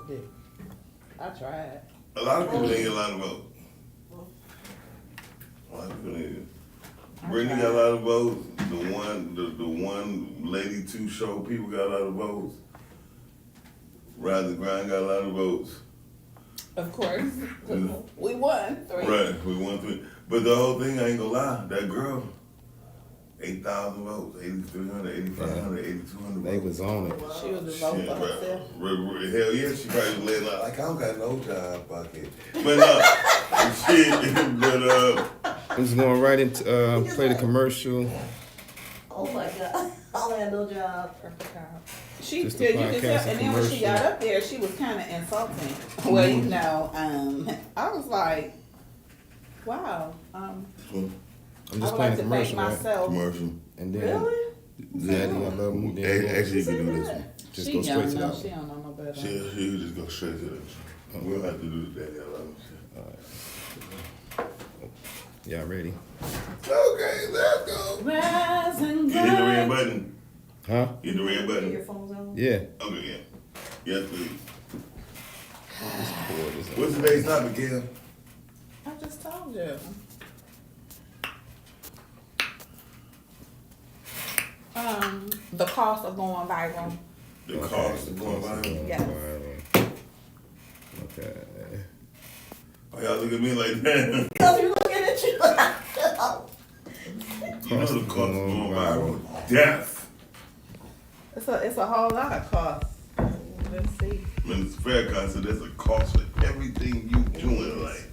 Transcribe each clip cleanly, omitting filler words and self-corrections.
suck dick. I tried. A lot of people didn't get a lot of votes. A lot of people didn't. Brittany got a lot of votes. The one Lady 2 show people got a lot of votes. Rise and Grind got a lot of votes. Of course. We won 3. Right, we won 3. But the whole thing, I ain't gonna lie, that girl, 8,000 votes, 8,300, 8,500, 8,200 votes. They was on it. She was the vote for herself. Hell yeah, she probably was laying like, I don't got no job, fuck it. But shit, but I'm just going right into play the commercial. Oh my God. I don't have no job. She Just did, the you could podcast tell, and then when she commercial. got up there, she was kind of insulting. Well, you know, I was like, wow. I'm I just would playing like the to thank commercial, right? myself. commercial. And then Really? Zaddy, I love him. Then Actually, you can do this one. just She go straight young, to no, that she one. don't know no better. She just go straight to that. We'll have to do the Daddy I Love Him shit. Y'all ready? Okay, let's go. Rise and You hit the red grind. button. Huh? Hit the red Get button. your phones on. Yeah. Okay, yeah. Yes, please. Board is What's today's topic, Kim? I just told you. The cost of going viral. The cost of going viral. Yes. Okay. Oh, y'all look at me like that. Because you're looking at you. You know the cost of going viral. Death. It's a whole lot of cost. Let's see. When it's fair cost, so there's a cost for everything you do in life.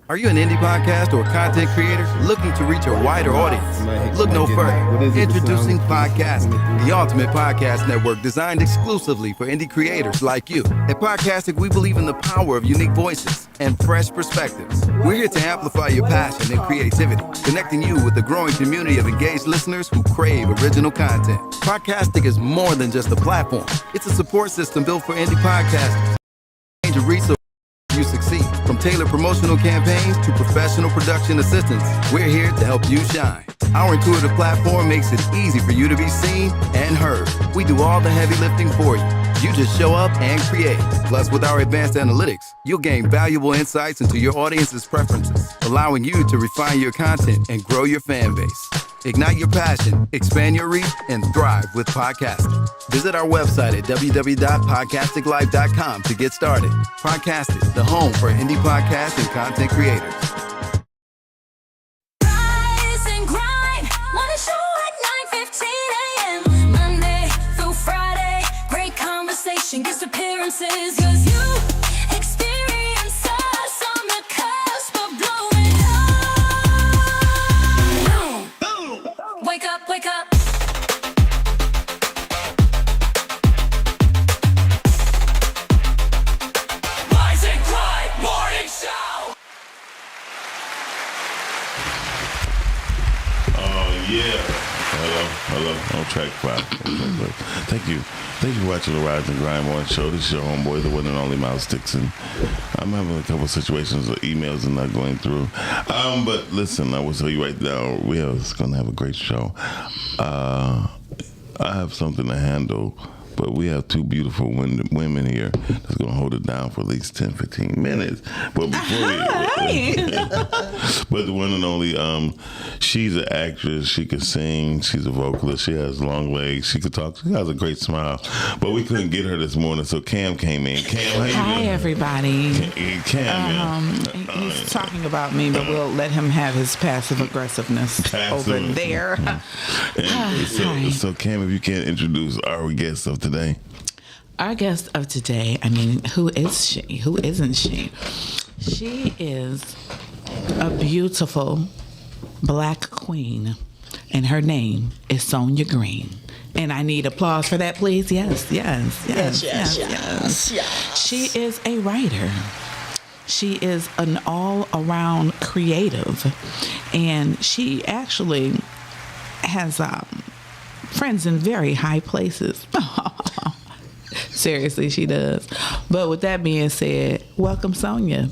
Are you an indie podcast or content creator looking to reach a wider audience? Look no further. Introducing Podcastic, the ultimate podcast network designed exclusively for indie creators like you. At Podcastic, we believe in the power of unique voices and fresh perspectives. We're here to amplify your passion and creativity, connecting you with the growing community of engaged listeners who crave original content. Podcastic is more than just a platform. It's a support system built for indie podcasters. Range of resources you succeed. From tailored promotional campaigns to professional production assistance, we're here to help you shine. Our intuitive platform makes it easy for you to be seen and heard. We do all the heavy lifting for you. You just show up and create. Plus, with our advanced analytics, you'll gain valuable insights into your audience's preferences, allowing you to refine your content and grow your fan base. Ignite your passion, expand your reach, and thrive with podcasting. Visit our website at www.podcasticlife.com to get started. Podcastic, the home for indie podcasts and content creators. Rise and grind. Morning show at 9:15 a.m. Monday through Friday. Great conversation, guest appearances. 'Cause you experience us on the cusp of blowing up. Boom. Wake up, wake up. Rise and grind morning show. Oh, yeah. Hello. On track 5. Thank you for watching the Rise and Grind Morning Show. This is your homeboy, the one and only Miles Dixon. I'm having a couple of situations where emails are not going through. But listen, I will tell you right now, we are going to have a great show. I have something to handle, but we have two beautiful women here that's going to hold it down for at least 10, 15 minutes. But before but the one and only, she's an actress. She can sing. She's a vocalist. She has long legs. She could talk. She has a great smile. But we couldn't get her this morning, so Cam came in. Cam, how you Hi, doing? everybody. Cam, He's talking about me, but we'll let him have his passive aggressiveness over there. So Cam, if you can't introduce our guest of today. Our guest of today, I mean, who is she? Who isn't she? She is a beautiful black queen, and her name is Sonia Green. And I need applause for that, please. Yes. She is a writer. She is an all-around creative, and she actually has friends in very high places. Seriously, she does. But with that being said, welcome, Sonia.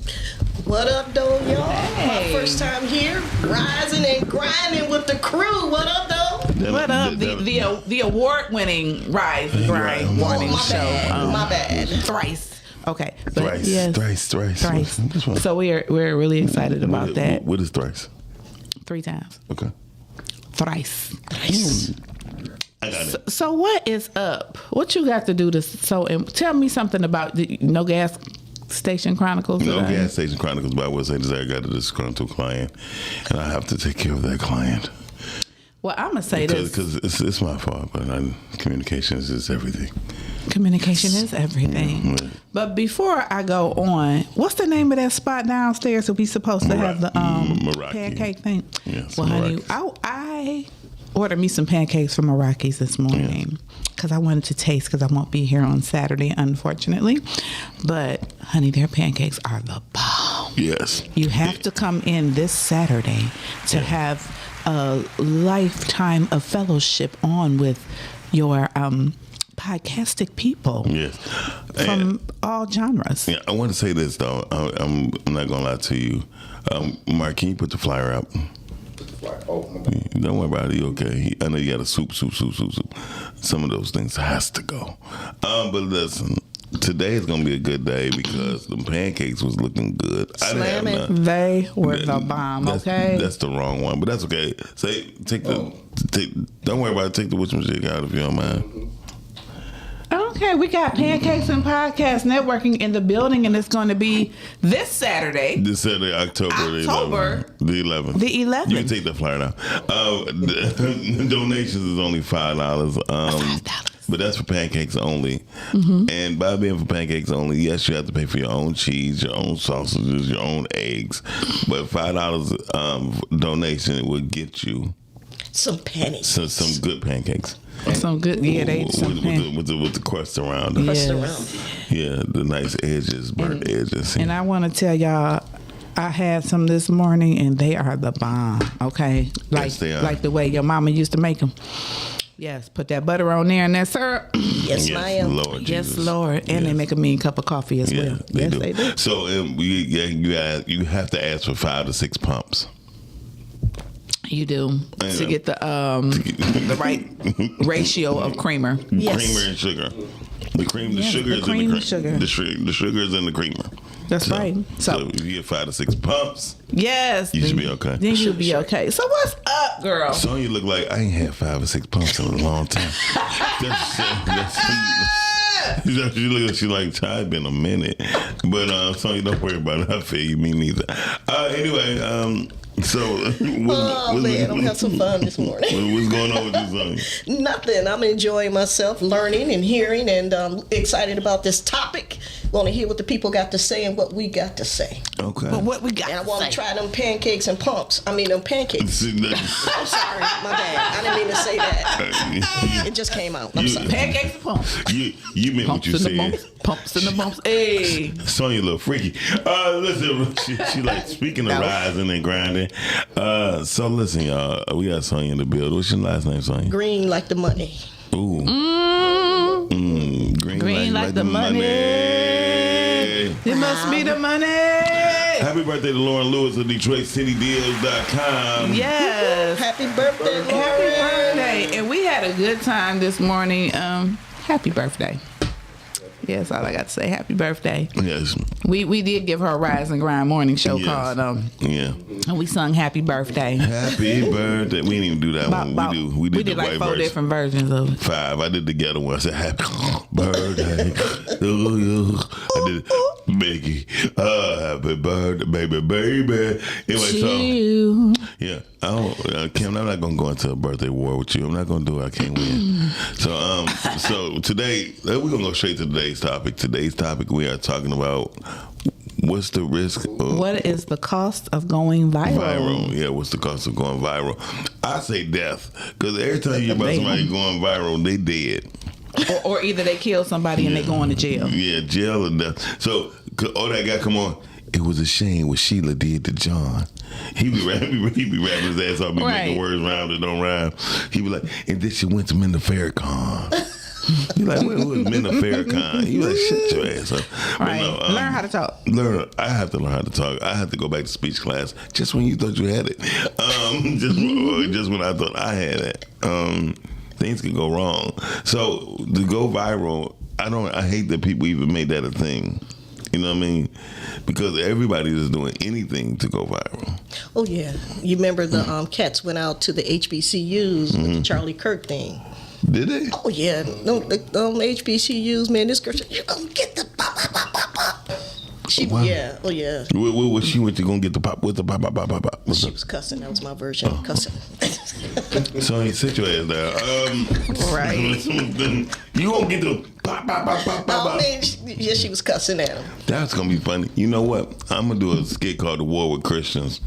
What up, though, y'all? Hey. My first time here, rising and grinding with the crew. What up, though? What up? The award-winning Rise and Grind morning my show. bad. My bad. Thrice. Okay. But Thrice. yes, Thrice. Thrice. So we're really excited about that. What is thrice? 3 times. Okay. Thrice. I got it. So what is up? What you got to do to tell me something about the No Gas Station Chronicles? No Gas Station Chronicles, but I will say this: I got a disgruntled client, and I have to take care of that client. Well, I'm gonna say this because it's my fault, but communications is everything. Communication is everything. Mm-hmm. But before I go on, what's the name of that spot downstairs that we supposed to have the Meraki. pancake thing? Yes, well, honey, Meraki's. I ordered me some pancakes from Meraki's this morning because I wanted to taste because I won't be here on Saturday, unfortunately. But, honey, their pancakes are the bomb. Yes. You have to come in this Saturday to have a lifetime of fellowship on with your podcastic people. Yes. From all genres. Yeah, I want to say this though. I'm not gonna lie to you, Mark. Can you put the flyer up? Don't worry about it. You okay? I know you got a soup. Some of those things has to go. But listen, today is gonna be a good day because the pancakes was looking good. I didn't have none. They were the bomb. Okay. That's the wrong one, but that's okay. Don't worry about it. Take the witchmagic out if you don't mind. Okay, we got Pancakes and Podcast Networking in the building, and it's going to be this Saturday. This Saturday, October the 11th. The 11th. You can take that flyer now. The donations is only $5. But that's for pancakes only. Mm-hmm. And by being for pancakes only, yes, you have to pay for your own cheese, your own sausages, your own eggs. But $5 donation will get you some pancakes. Some good pancakes. Some good, they with the crust around them. Yeah, the nice edges, burnt edges. And I want to tell y'all, I had some this morning, and they are the bomb. Okay, Yes, they are. Like the way your mama used to make them. Yes, put that butter on there and that syrup. Yes, ma'am. Lord Yes, Jesus. Lord. And they make a mean cup of coffee as well. Yes, they do. So you have to ask for 5 to 6 pumps. You do to get the right ratio of creamer. Yes. Creamer and sugar. The sugar the is cream in the and sugar. The sugar is in the creamer. That's right. So if you get 5 to 6 pumps, yes, you should be okay. Then you'll be okay. So what's up, girl? Sonya look like I ain't had 5 or 6 pumps in a long time. She like Ty been a minute, but Sonya, don't worry about it. I feel you, me neither. Anyway, so man, I'm gonna have some fun this morning. What's going on with you, Sonya? Nothing. I'm enjoying myself, learning and hearing, and excited about this topic. Want to hear what the people got to say and what we got to say. Okay. But what we got? And I want to try them pancakes and pumps. I mean, them pancakes. I'm sorry, my bad. I didn't mean to say that. It just came out. I'm sorry. Pancakes and pumps. You meant Pumps what you in the said. Pumps in the bumps. Hey. Sonya a little freaky. Listen, she like speaking of rising and grinding. So listen, y'all, we got Sonya in the building. What's your last name, Sonya? Green like the money. Ooh. Green like the money. It must be the money. Happy birthday to Lauren Lewis of DetroitCityDeals.com. Happy birthday, Yes. Lauren. Happy birthday. And we had a good time this morning. Happy birthday. Yes, all I got to say. Happy birthday. Yes. We did give her a Rise and Grind morning show Yes. called Yeah. and we sung Happy Birthday. Happy birthday. We didn't even do that one. We did the like white 4 version. different versions of it. 5. I did the ghetto one. I said happy birthday. I did Biggie. Happy birthday, baby. Anyway, You. yeah. Kim, I'm not gonna go into a birthday war with you. I'm not gonna do it. I can't win. So today we're gonna go straight to today's topic. Today's topic, we are talking about what's the risk of What is the cost of going viral? Yeah, what's the cost of going viral? I say death, because every time you hear about somebody going viral, they dead. Or either they kill somebody and they going to jail. Yeah, jail or death. So, that guy, come on. It was a shame what Sheila did to John. He be rapping his ass off, making words rhyme that don't rhyme. He be like, and then she went to Minna Farrakhan. You like, who is Minna Farrakhan? You like, shut your ass up. Right. Learn how to talk. I have to learn how to talk. I have to go back to speech class just when you thought you had it. just when I thought I had it, things could go wrong. So to go viral, I hate that people even made that a thing. You know what I mean? Because everybody is doing anything to go viral. Oh yeah, you remember the cats went out to the HBCUs with the Charlie Kirk thing. Did they? Oh yeah, no, the HBCUs, man. This girl said, "You gonna get the pop, pop, pop, pop, pop." She, Wow. yeah, oh yeah. What she went to go get the pop with the pop, pop, pop, pop, pop. She was cussing. That was my version of cussing. So he sit your ass down. Right. You gonna get the pop, pop, pop, pop, pop, Oh pop. man, yeah, she was cussing at him. That's gonna be funny. You know what? I'm gonna do a skit called "The War with Christians."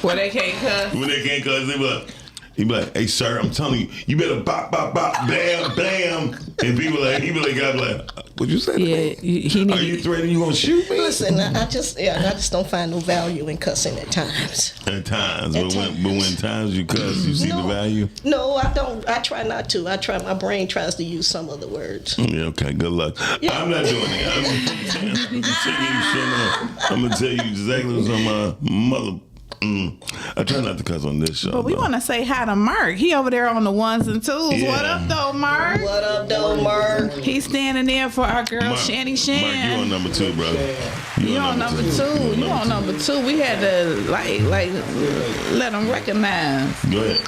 Where they can't cuss. When they can't cuss, he be like, "Hey sir, I'm telling you, you better pop, pop, pop, bam, bam." And people like, he be like, "God, like, what you say?" Yeah, he Are you threatening you gonna shoot me? Listen, I just don't find no value in cussing at times. At times, but when times you cuss, you see the value. No, I don't. I try not to. My brain tries to use some other words. Yeah, okay, good luck. Yeah. I'm not doing it. I'm gonna tell you exactly what's on my mother. I try not to cuss on this show. But we want to say hi to Mark. He over there on the ones and twos. Yeah. What up, though, Mark? What up, though, Mark? He's standing there for our girl, Mark, Shanny Mark, you Shan. on number 2, bro. You on number two. You on number 2. We had to, like let him recognize. Go ahead.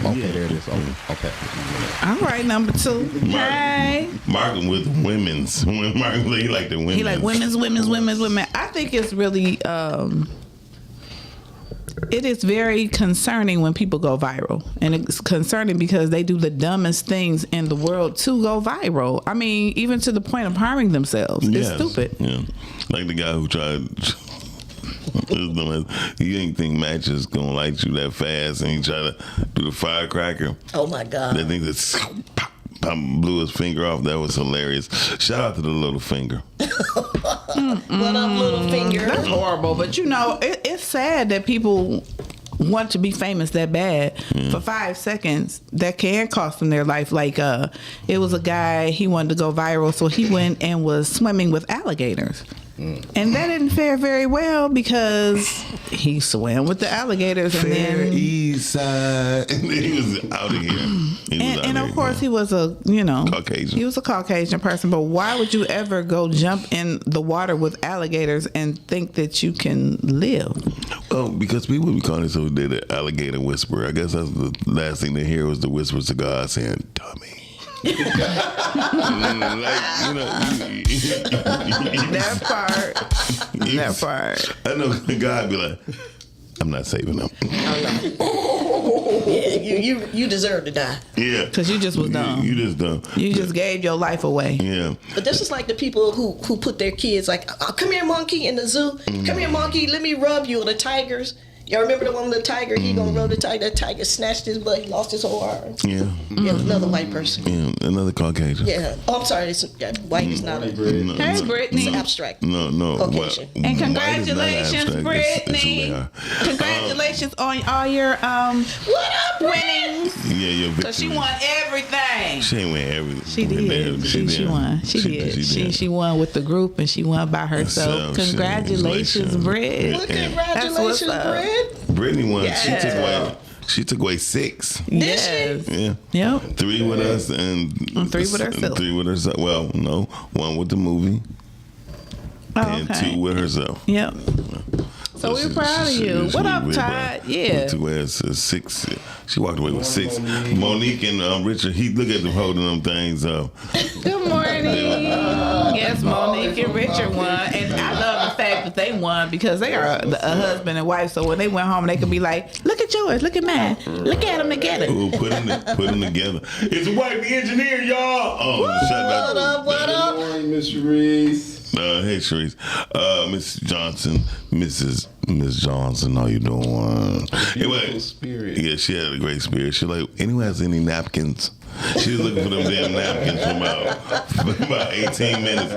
Okay, there it is. Okay. All right, number 2. Mark. Hey. Mark with women's. Mark, he like the women. He like women's. I think it's really, it is very concerning when people go viral. And it's concerning because they do the dumbest things in the world to go viral. I mean, even to the point of harming themselves. It's Yes. stupid. Yeah. Like the guy who tried. He didn't think matches gonna light you that fast, and he tried to do the firecracker. Oh my God. That thing that pop, blew his finger off. That was hilarious. Shout out to the little finger. What up, little finger? That's horrible. But you know, it's sad that people want to be famous that bad for 5 seconds. That can cost them their life. Like it was a guy, he wanted to go viral, so he went and was swimming with alligators. And that didn't fare very well because he swam with the alligators and then East Side. And then he was out of here. and of course he was a Caucasian. He was a Caucasian person. But why would you ever go jump in the water with alligators and think that you can live? Oh, because people be calling so did an alligator whisperer. I guess that's the last thing they hear was the whispers to God saying, "Dummy." That part. I know God be like, "I'm not saving them." Yeah, you deserve to die. Yeah, Because you just was dumb. You just dumb. You just gave your life away. Yeah. But this is like the people who put their kids like, oh, come here, monkey, in the zoo. Come here, monkey, let me rub you. Or the tigers. Y'all remember the one with the tiger? He gonna rub the tiger. That tiger snatched his butt. He lost his whole arm. Yeah. Yeah, another white person. Yeah. Another Caucasian. Yeah. Oh, I'm sorry. White is not a. No, Hey, no. Brittany. It's abstract. No. Caucasian. And White is not congratulations, abstract. Brittany. It's Congratulations on all your What up, winnings. yeah, your Because she won everything. She ain't win everything. She did. She won. She did. She won with the group and she won by herself. So, Congratulations, Britt. Well, Yeah. congratulations, Brad. Brittany won. Yes. She took away 6. Yes. Yeah. Yep. 3 with us and 3 with herself. 3 with herself. Well, no, 1 with the movie Oh, and okay. 2 with herself. Yep. So we're proud of you. What up, Todd? Yeah. 2 with 6. She walked away with 6. Monique and Richard, he look at them holding them things up. Good morning. Yes, Monique and Richard won. And I love the fact that they won because they are a husband and wife. So when they went home, they could be like, look at yours, look at mine. Look at them together. Ooh, put them together. It's a wife engineer, y'all. Oh, shut up. What up? Good morning, Miss Reese. Hey, Sharice. Miss Johnson, Miss Johnson, how you doing? Anyway, Spirit. yeah, she had a great spirit. She like, anyone has any napkins? She was looking for them damn napkins for about 18 minutes.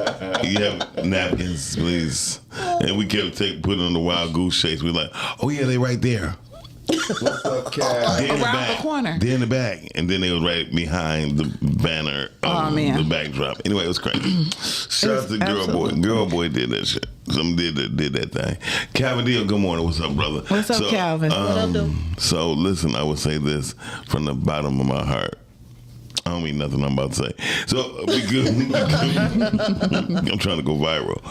You have napkins, please? And we kept putting on the wild goose chase. We like, oh yeah, they right there. What's up, Cal? They're in the Around back. the corner. They're in the back, and then they was right behind the banner. Man. The backdrop. Anyway, it was crazy. Shout out to Girl Boy. absolutely. Girl Boy did that shit. Some did that thing. Calvin Deal, good morning. What's up, brother? What's up, Calvin? What up, dude? So listen, I would say this from the bottom of my heart. I don't mean nothing I'm about to say. So we good. I'm trying to go viral.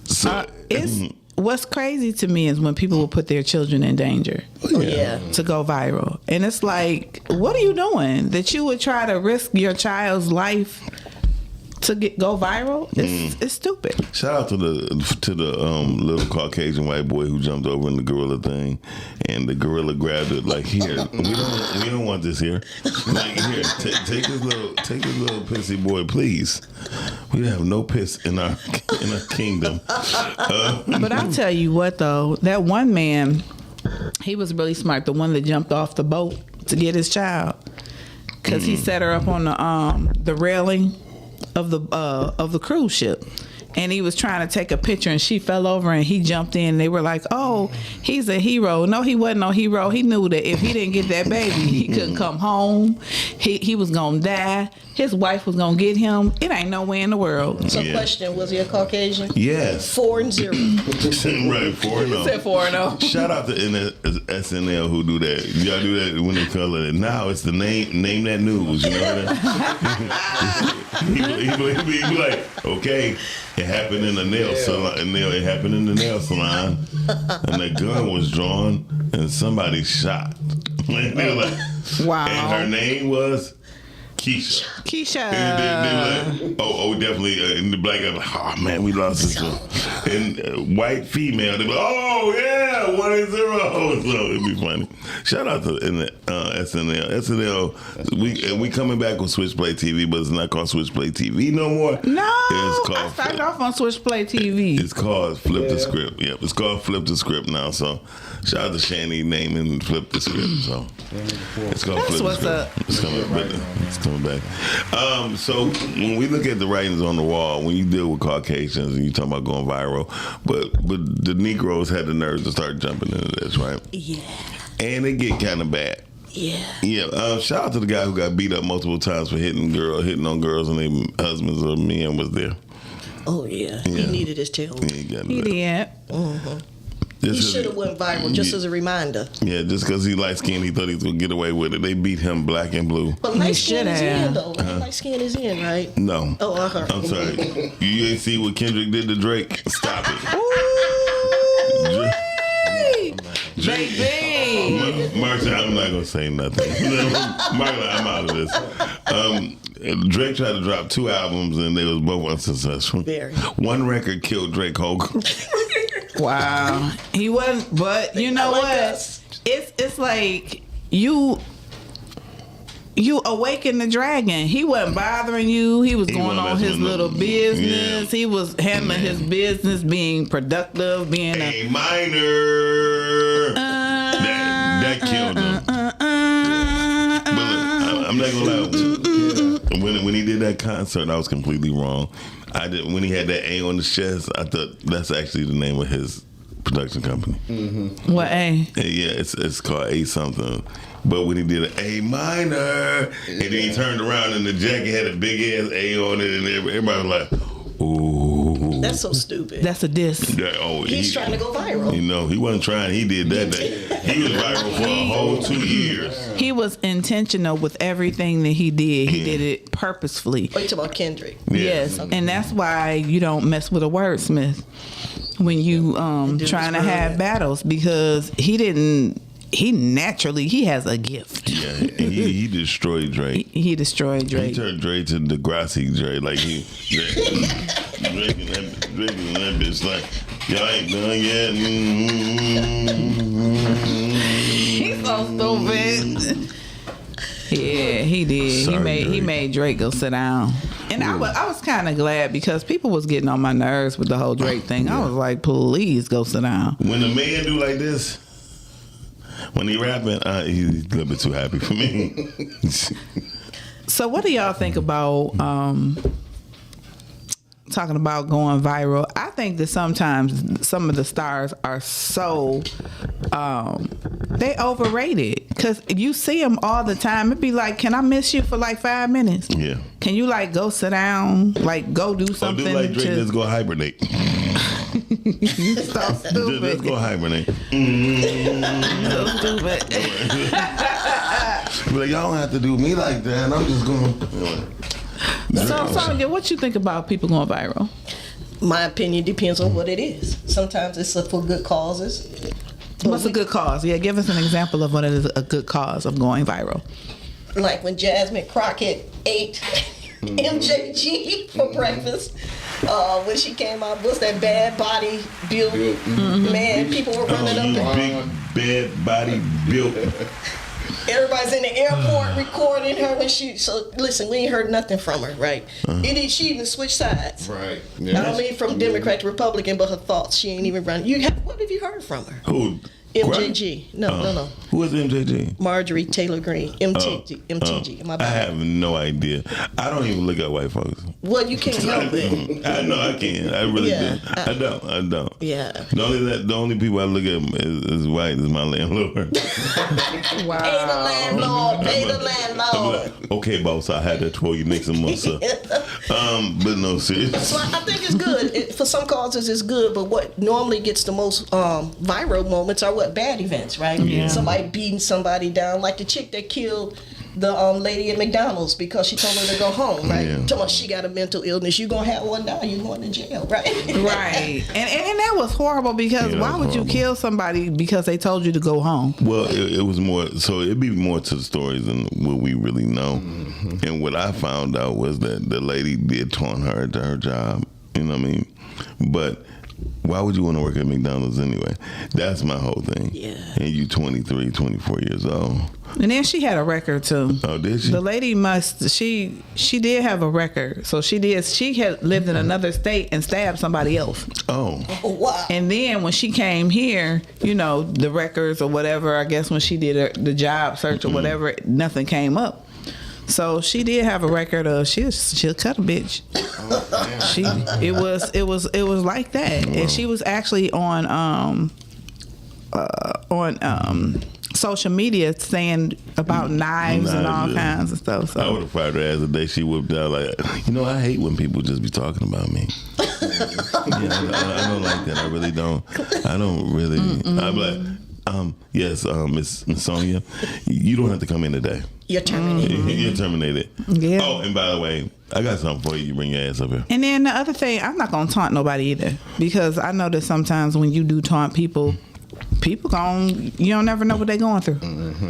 So It's what's crazy to me is when people will put their children in danger Yeah. to go viral, and it's like, what are you doing that you would try to risk your child's life to go viral? It's stupid. shout out to the little Caucasian white boy who jumped over in the gorilla thing, and the gorilla grabbed it like, here, we don't want this here. Like, here, take this little pissy boy, please. We have no piss in our kingdom. But I'll tell you what, though, that one man, he was really smart. The one that jumped off the boat to get his child, because he set her up on the railing of the cruise ship, and he was trying to take a picture, and she fell over, and he jumped in. And they were like, "Oh, he's a hero." No, he wasn't no hero. He knew that if he didn't get that baby, he couldn't come home. He was gonna die. His wife was gonna get him. It ain't no way in the world. So, Yeah. question: was he a Caucasian? Yes. 4-0. Right, 4-0. Said 4-0. Shout out to SNL who do that. Y'all do that when they color it. Now it's the name that news. You know what I mean? he be like, okay, it happened in the nail salon. It happened in the nail salon, and the gun was drawn, and somebody shot. And they were like, Wow. and her name was Keisha. Keisha. And they like, oh, definitely. And the black guy, like, oh man, we lost this one. And white female, they be like, oh yeah, 1-0. So it'd be funny. Shout out to SNL. SNL, we coming back with Switchplay TV, but it's not called Switchplay TV no more. No, It's called I started off on Switchplay TV. It's called Flip the Script. Yep, it's called Flip the Script now. So shout out to Shani naming Flip the Script. So it's called That's Flip what's the Script. up. It's coming back. So when we look at the writings on the wall, when you deal with Caucasians and you talk about going viral, but the Negroes had the nerve to start jumping into this, right? Yeah. And it get kind of bad. Yeah. Yeah. Shout out to the guy who got beat up multiple times for hitting on girls and their husbands or men was there. Oh yeah. Yeah. He needed his tail. He got He it. did. He should have went viral just as a reminder. Yeah, just because he light skinned, he thought he was gonna get away with it. They beat him black and blue. But light skin should is have. in though. Light skin is in, right? No. Oh, I heard. I'm sorry. You ain't see what Kendrick did to Drake? Stop it. Baby. Mark said, I'm not gonna say nothing. Mark, I'm out of this. Drake tried to drop 2 albums and they was both unsuccessful. Very. One record killed Drake Hogan. Wow. He wasn't, but you know Like what? us. It's like you awaken the dragon. He wasn't bothering you. He was He going wasn't on his messing with little no- business. Yeah. He was handling his business, being productive, being A minor. That killed him. But look, I'm not gonna lie. When he did that concert, I was completely wrong. When he had that A on his chest, I thought that's actually the name of his production company. what? A? Yeah, it's called A something. But when he did an A minor, and then he turned around and the jacket had a big ass A on it, and everybody was like, ooh. That's so stupid. That's a diss. He's trying to go viral. You know, he wasn't trying. He did that day. He was viral for a whole 2 years. He was intentional with everything that he did. He did it purposefully. Oh, you talking about Kendrick? Yeah. Yes, and that's why you don't mess with a wordsmith when you trying to have battles, because he naturally has a gift. Yeah, he destroyed Drake. He destroyed Drake. He turned Drake to Degrassi Drake. Like Drake and that bitch like, y'all ain't done yet. He's so stupid. Yeah, he did. Sorry, He made Drake go sit down. And I was kind of glad, because people was getting on my nerves with the whole Drake thing. I was like, please go sit down. When a man do like this, when he rapping, he's a little bit too happy for me. So what do y'all think about talking about going viral? I think that sometimes some of the stars are so They overrated because you see them all the time. It'd be like, can I miss you for like 5 minutes? Yeah. Can you like go sit down? Like go do Or something? do like Drake, let's go hibernate. You so stupid. Let's go hibernate. So stupid. Be like, y'all don't have to do me like that. I'm just going. So Sonya, what you think about people going viral? My opinion depends on what it is. Sometimes it's for good causes. What's a good cause? Yeah, give us an example of what is a good cause of going viral. Like when Jasmine Crockett ate MJG for breakfast. When she came out, what's that bad body built? Man, people were running up there. Big bad body built. Everybody's in the airport recording her when she. So listen, we ain't heard nothing from her, right? She even switched sides. Right. Not only from Democrat to Republican, but her thoughts. She ain't even running. What have you heard from her? Who? MJG. No. Who is MJG? Marjorie Taylor Greene. MTG. My I bad. have no idea. I don't even look at white folks. Well, you can't help it. I know I can. I really do. I don't. Yeah. The only people I look at is white is my landlord. Wow. Pay the I'm landlord. like, okay, boss, I had that for you next month, sir. But no, seriously. So I think it's good. For some causes, it's good. But what normally gets the most viral moments are what bad events, right? Yeah. Somebody beating somebody down, like the chick that killed the lady at McDonald's because she told her to go home, right? Yeah. Talking about she got a mental illness. You gonna have one now, you going to jail, right? Right. And that was horrible because Yeah, why would you kill somebody because they told you to go home? Well, it was more, so it'd be more to the stories than what we really know. And what I found out was that the lady did taunt her at her job, you know what I mean? But why would you want to work at McDonald's anyway? That's my whole thing. Yeah. And you 23, 24 years old. And then she had a record too. Oh, did she? The lady she did have a record. So she had lived in another state and stabbed somebody else. Oh. Wow. And then when she came here, the records or whatever, I guess when she did the job search or whatever, nothing came up. So she did have a record of she'll cut a bitch. It was like that, and she was actually on social media saying about knives and all kinds of stuff. So I would have fired her ass the day she whipped out. Like, I hate when people just be talking about me. I don't like that. I really don't. I don't really. I'm like, yes, Miss Sonia, you don't have to come in today. You're terminated. You're terminated. Yeah. Oh, and by the way, I got something for you. You bring your ass up here. And then the other thing, I'm not gonna taunt nobody either, because I know that sometimes when you do taunt people you don't never know what they're going through.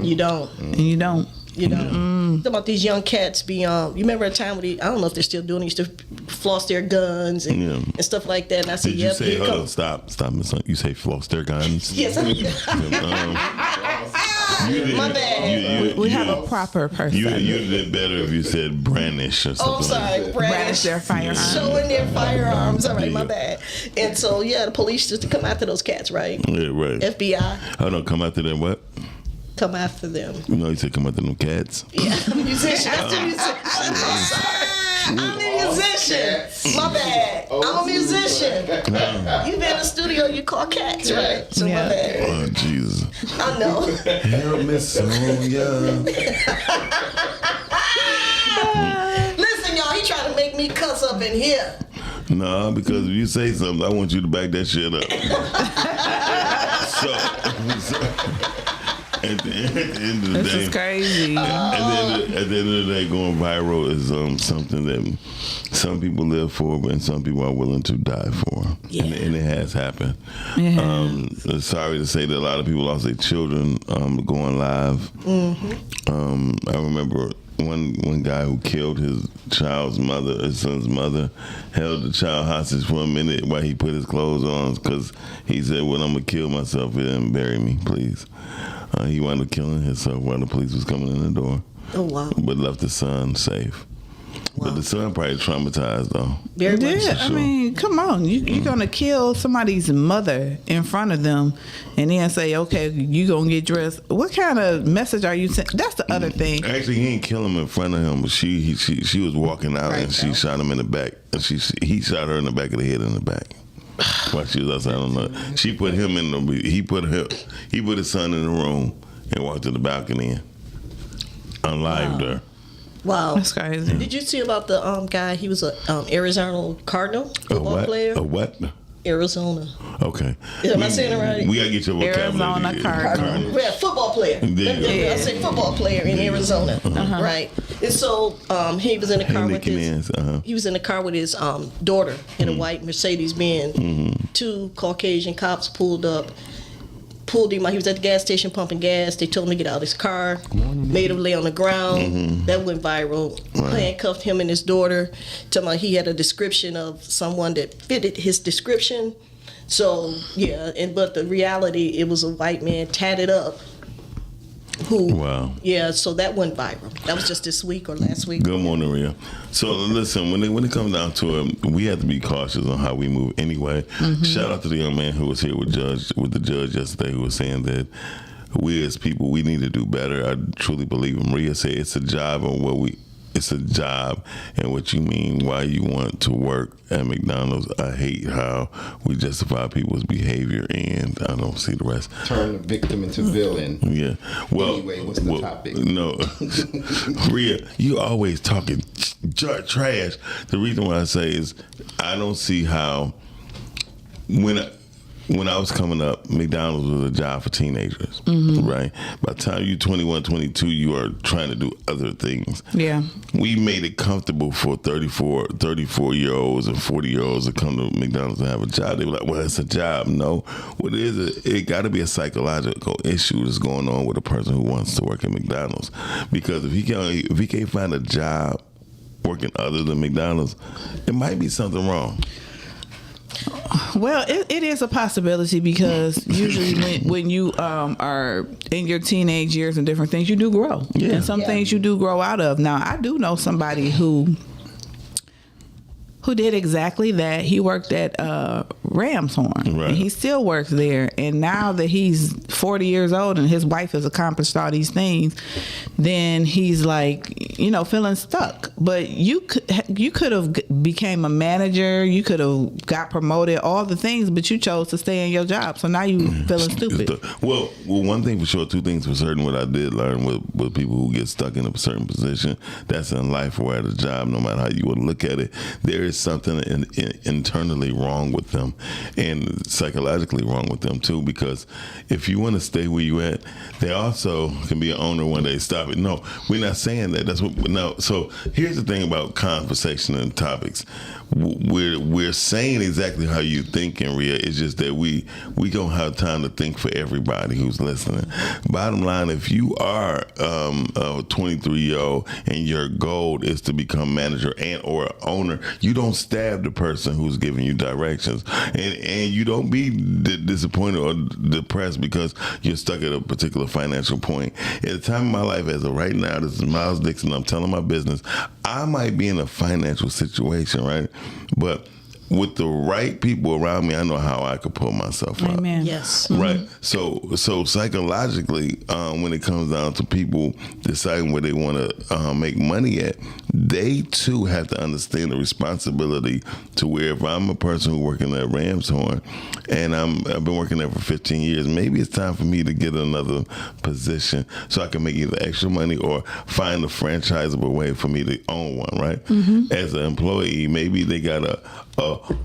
You don't. And you don't. You know, Talk about these young cats you remember a time when I don't know if they're still doing it, used to floss their guns and stuff like that. And I said, Did you say, hold on, stop, Miss Sonia. You say floss their guns? Yes. My bad. We have a proper person. You did better if you said brandish or something. Oh, sorry, like Brandish their firearms. Showing their firearms. All right, my Yeah. bad. And so, the police just to come after those cats, right? Yeah, right. FBI, Hold on, come after them what? come after them. You said come after them cats. Yeah, I'm a musician. That's a musician. I'm sorry. I'm a musician. My bad. I'm a musician. You been in the studio, you call cats, right? So my bad. Oh, Jesus. I know. Help me, Sonia. Listen, y'all, he trying to make me cuss up in here. No, because if you say something, I want you to back that shit up. so at the end of the This day, is crazy. at the end of the day, going viral is something that some people live for, and some people are willing to die for. Yeah. And it has happened. Yeah. Sorry to say that a lot of people lost their children going live. I remember one guy who killed his son's mother, held the child hostage for a minute while he put his clothes on, because he said, well, I'm going to kill myself and bury me, please. He wound up killing himself while the police was coming in the door. Oh, wow. But left the son safe. But the son probably traumatized, though. Very much. Yeah, I mean, come on. You're going to kill somebody's mother in front of them and then say, okay, you going to get dressed. What kind of message are you sending? That's the other thing. Actually, he didn't kill him in front of him, but she was walking out and she shot him in the back. And he shot her in the back of the head and the back. while she was outside on the. She put him in the. He put his son in the room and walked to the balcony and unlived her. Wow. That's crazy. Did you see about the guy? He was a Arizona Cardinal football player. A what? Arizona. Okay. Am I saying it right? We gotta get your vocabulary. Arizona Cardinal. Yeah, football player. I say football player in Arizona, right? And so he was in the car with his. He was in the car with his daughter in a white Mercedes Benz. 2 Caucasian cops pulled him out. He was at the gas station pumping gas. They told him to get out of his car. Made him lay on the ground. That went viral. Handcuffed him and his daughter. Talking about he had a description of someone that fitted his description. So yeah, but the reality, it was a white man tatted up. Wow. Yeah, so that went viral. That was just this week or last week. Good morning, Rhea. So listen, when it comes down to it, we have to be cautious on how we move anyway. Shout out to the young man who was here with the judge yesterday, who was saying that we as people, we need to do better. I truly believe him. Rhea said it's a job it's a job and what you mean why you want to work at McDonald's. I hate how we justify people's behavior, and I don't see the rest. Turn the victim into villain. Yeah. Well, anyway, what's the topic? No. Rhea, you always talking trash. The reason why I say is I don't see how when I was coming up, McDonald's was a job for teenagers, right? By the time you're 21, 22, you are trying to do other things. Yeah. We made it comfortable for 34-year-olds and 40-year-olds to come to McDonald's and have a job. They were like, well, it's a job. No. What it is, it got to be a psychological issue that's going on with a person who wants to work at McDonald's. Because if he can't find a job working other than McDonald's, it might be something wrong. Well, it is a possibility because usually when you are in your teenage years and different things, you do grow. Yeah. And some things you do grow out of. Now, I do know somebody who did exactly that. He worked at Ramshorn. Right. And he still works there. And now that he's 40 years old and his wife has accomplished all these things, then he's like, feeling stuck. But you could have became a manager. You could have got promoted, all the things, but you chose to stay in your job. So now you feeling stupid. Well, one thing for sure, 2 things for certain. What I did learn with people who get stuck in a certain position, that's in life or at a job, no matter how you would look at it, there is something internally wrong with them and psychologically wrong with them too, because if you want to stay where you at, they also can be an owner one day. Stop it. No, we're not saying that. That's what. No. So here's the thing about conversation and topics. We're saying exactly how you think, in Rhea. It's just that we don't have time to think for everybody who's listening. Bottom line, if you are a 23-year-old and your goal is to become manager and or owner, you don't stab the person who's giving you directions, and you don't be disappointed or depressed because you're stuck at a particular financial point. At the time of my life, as of right now, this is Miles Dixon. I'm telling my business. I might be in a financial situation, right? But with the right people around me, I know how I could pull myself out. Amen. Yes. Right. So psychologically, when it comes down to people deciding where they want to make money at, they too have to understand the responsibility to where if I'm a person who's working at Ramshorn and I've been working there for 15 years, maybe it's time for me to get another position so I can make either extra money or find a franchisable way for me to own one, right? As an employee, maybe they got a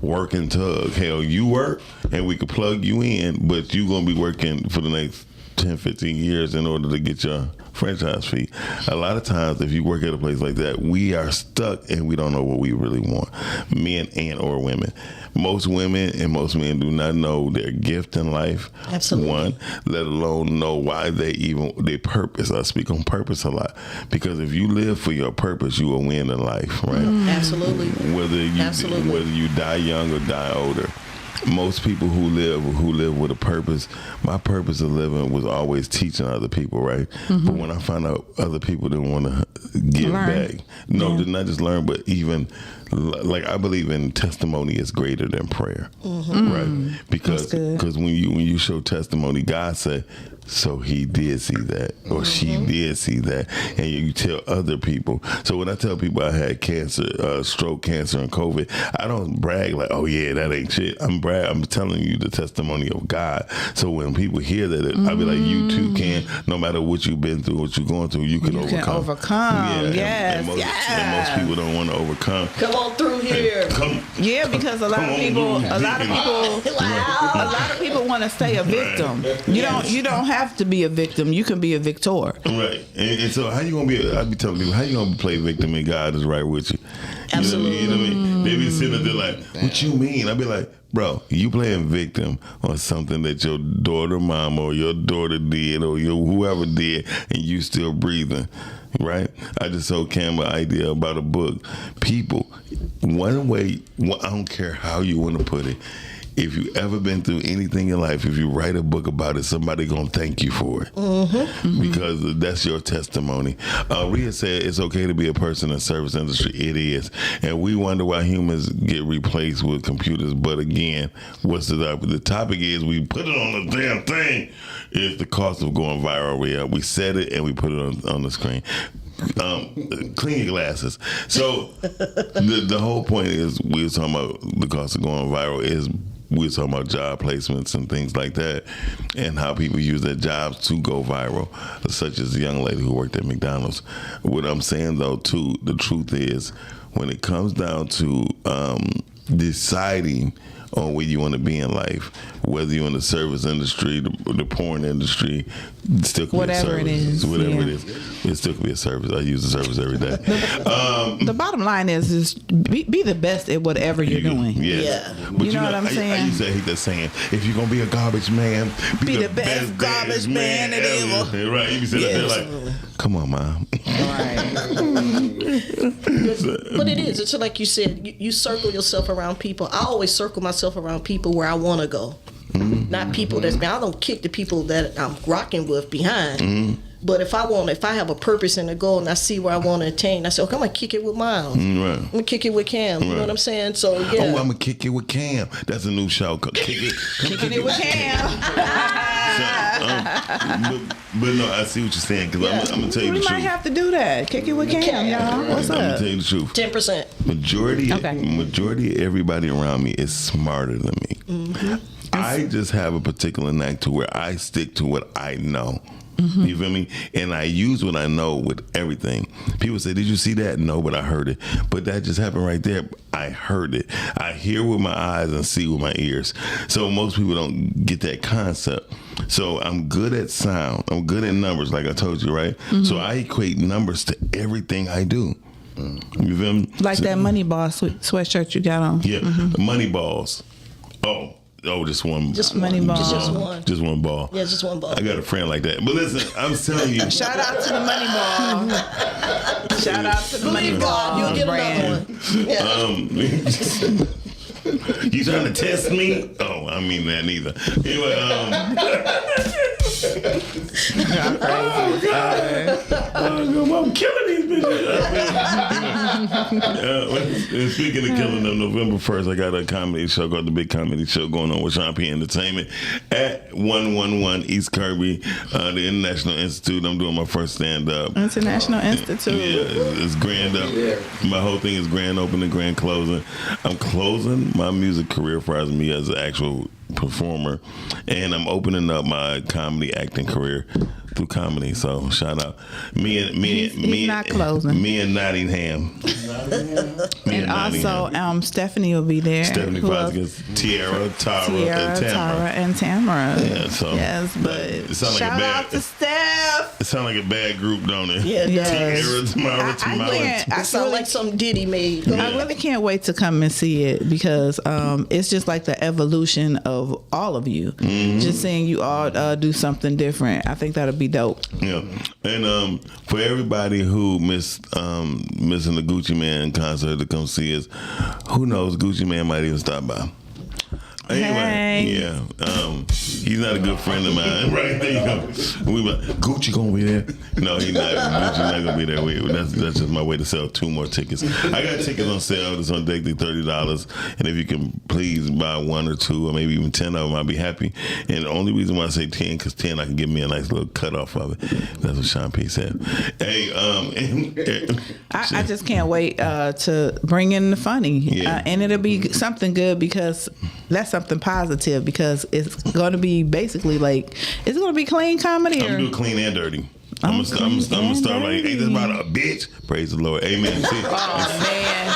working tug. Hell, you work and we could plug you in, but you're going to be working for the next 10, 15 years in order to get your franchise fee. A lot of times, if you work at a place like that, we are stuck and we don't know what we really want, men and or women. Most women and most men do not know their gift in life. Absolutely. One, let alone know why they purpose. I speak on purpose a lot because if you live for your purpose, you will win in life, right? Absolutely. Whether you die young or die older. Most people who live with a purpose, my purpose of living was always teaching other people, right? But when I found out other people didn't want to give back, not just learn, but even like I believe in testimony is greater than prayer, right? Because when you show testimony, God said, So he did see that, or she did see that, and you tell other people. So when I tell people I had cancer, stroke, cancer, and COVID, I don't brag like, "Oh yeah, that ain't shit." I'm telling you the testimony of God. So when people hear that, I'll be like, "You too can. No matter what you've been through, what you're going through, you can overcome." Yes, and most people don't want to overcome. Come on through here. Yeah, because a lot of people want to stay a victim. You don't have to be a victim. You can be a victor. Right. And so how you gonna be? I be telling people, how you gonna play victim and God is right with you? Absolutely. You know what I mean? They be sitting there like, what you mean? I be like, bro, you playing victim on something that your daughter, mama, or your daughter did, or your whoever did, and you still breathing. Right? I just told Cam an idea about a book. People, one way, I don't care how you want to put it, if you ever been through anything in life, if you write a book about it, somebody gonna thank you for it, because that's your testimony. Rhea said it's okay to be a person in the service industry. It is, and we wonder why humans get replaced with computers. But again, what's the topic? The topic is we put it on the damn thing. It's the cost of going viral. We said it and we put it on the screen. Clean your glasses. So the whole point is we were talking about the cost of going viral is we were talking about job placements and things like that, and how people use their jobs to go viral, such as the young lady who worked at McDonald's. What I'm saying though too, the truth is when it comes down to deciding on where you want to be in life, whether you're in the service industry, the porn industry, it still could Whatever be a service. it is, Whatever yeah. it is, it still could be a service. I use the service every day. The bottom line is be the best at whatever you're doing. Yeah. But You know what I'm saying? I used to hate that saying. If you're gonna be a garbage man, Be the best garbage man that ever. Right? You be sitting there like, come on, mom. Right. But it is. It's like you said. You circle yourself around people. I always circle myself around people where I want to go, not people that's. I don't kick the people that I'm rocking with behind. But if I have a purpose and a goal, and I see where I want to attain, I say, okay, I'm gonna kick it with Miles. Right. I'm gonna kick it with Cam. You know what I'm saying? So yeah. Oh, I'm gonna kick it with Cam. That's a new show. Kick it. Kicking it with Cam. But no, I see what you're saying, because I'm gonna tell you the We truth. might have to do that. Kick it with Cam, y'all. What's I'm gonna up? tell you the truth. 10%. Majority of everybody around me is smarter than me. I just have a particular knack to where I stick to what I know. You feel me? And I use what I know with everything. People say, did you see that? No, but I heard it. But that just happened right there. I heard it. I hear with my eyes and see with my ears. So most people don't get that concept. So I'm good at sound. I'm good at numbers, like I told you, right? So I equate numbers to everything I do. You feel me? Like that Moneyball sweatshirt you got on. Yeah, money balls. Oh, just one. Just Moneyball. Just one. Just one ball. Yeah, just one ball. I got a friend like that. But listen, I'm telling you. Shout out to the Moneyball. Shout out to the Believe God, you'll get brand. another one. Yeah. You trying to test me? Oh, I mean that neither. Anyway, I'm killing these bitches. Speaking of killing them, November 1st, I got a comedy show called The Big Comedy Show going on with Sean P. Entertainment at 111 East Kirby, the International Institute. I'm doing my first stand-up. International Institute. Yeah, it's grand up. My whole thing is grand opening, grand closing. I'm closing my music career as far as me as an actual performer, and I'm opening up my comedy acting career through comedy. So shout out He's not closing. Me and Nottingham. And also, Stephanie will be there. Stephanie Who else? Foskins, Tara, Tara, Tara, and Tamara. Yeah, so yes, but it sound like shout a bad, out to Steph. It sounds like a bad group, don't it? Yeah, it does. Tara, Tamara, It sounds like something Diddy made. I really can't wait to come and see it, because it's just like the evolution of all of you. Just seeing you all do something different. I think that'll be dope. Yeah, and for everybody who missing the Gucci Man concert to come see us, who knows, Gucci Man might even stop by. Anyway, yeah. He's not a good friend of mine. Right there you go. We like, Gucci gonna be there? No, he's not. Gucci not gonna be there. That's just my way to sell 2 more tickets. I got tickets on sale. It's on deck to $30. And if you can please buy 1 or 2 or maybe even 10 of them, I'll be happy. And the only reason why I say 10, because 10 I can give me a nice little cut off of it. That's what Sean P said. Hey, I just can't wait to bring in the funny. Yeah. And it'll be something good because that's something positive because it's going to be basically like, is it going to be clean comedy? I'm or? doing clean and dirty. I'm gonna start like, ain't this about a bitch? Praise the Lord. Amen. See, Oh, man.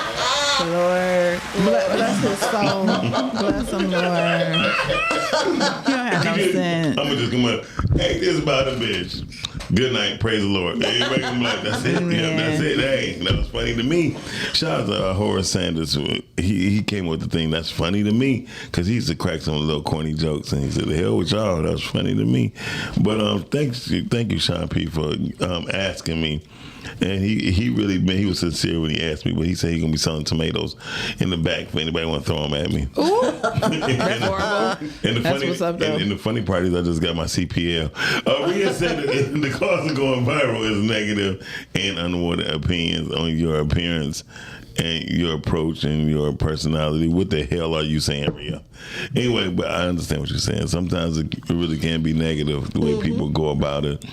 Lord. Bless his soul. Bless him, Lord. You don't have no sense. I'm gonna just come up. Ain't this about a bitch? Good night. Praise the Lord. Everybody gonna be like, that's it. Yeah, that's it. Hey, that was funny to me. Shout out to Horace Sanders. He came with the thing that's funny to me because he used to crack some little corny jokes and he said, the hell with y'all. That's funny to me. But thank you, Sean P, for asking me. And he really he was sincere when he asked me, but he said he's gonna be selling tomatoes in the back for anybody want to throw them at me. Ooh, that's horrible. And What's up, though. and the funny part is I just got my CPL. Rhea said that the cause of going viral is negative and unwanted opinions on your appearance and your approach and your personality. What the hell are you saying, Rhea? Anyway, but I understand what you're saying. Sometimes it really can be negative the way people go about it.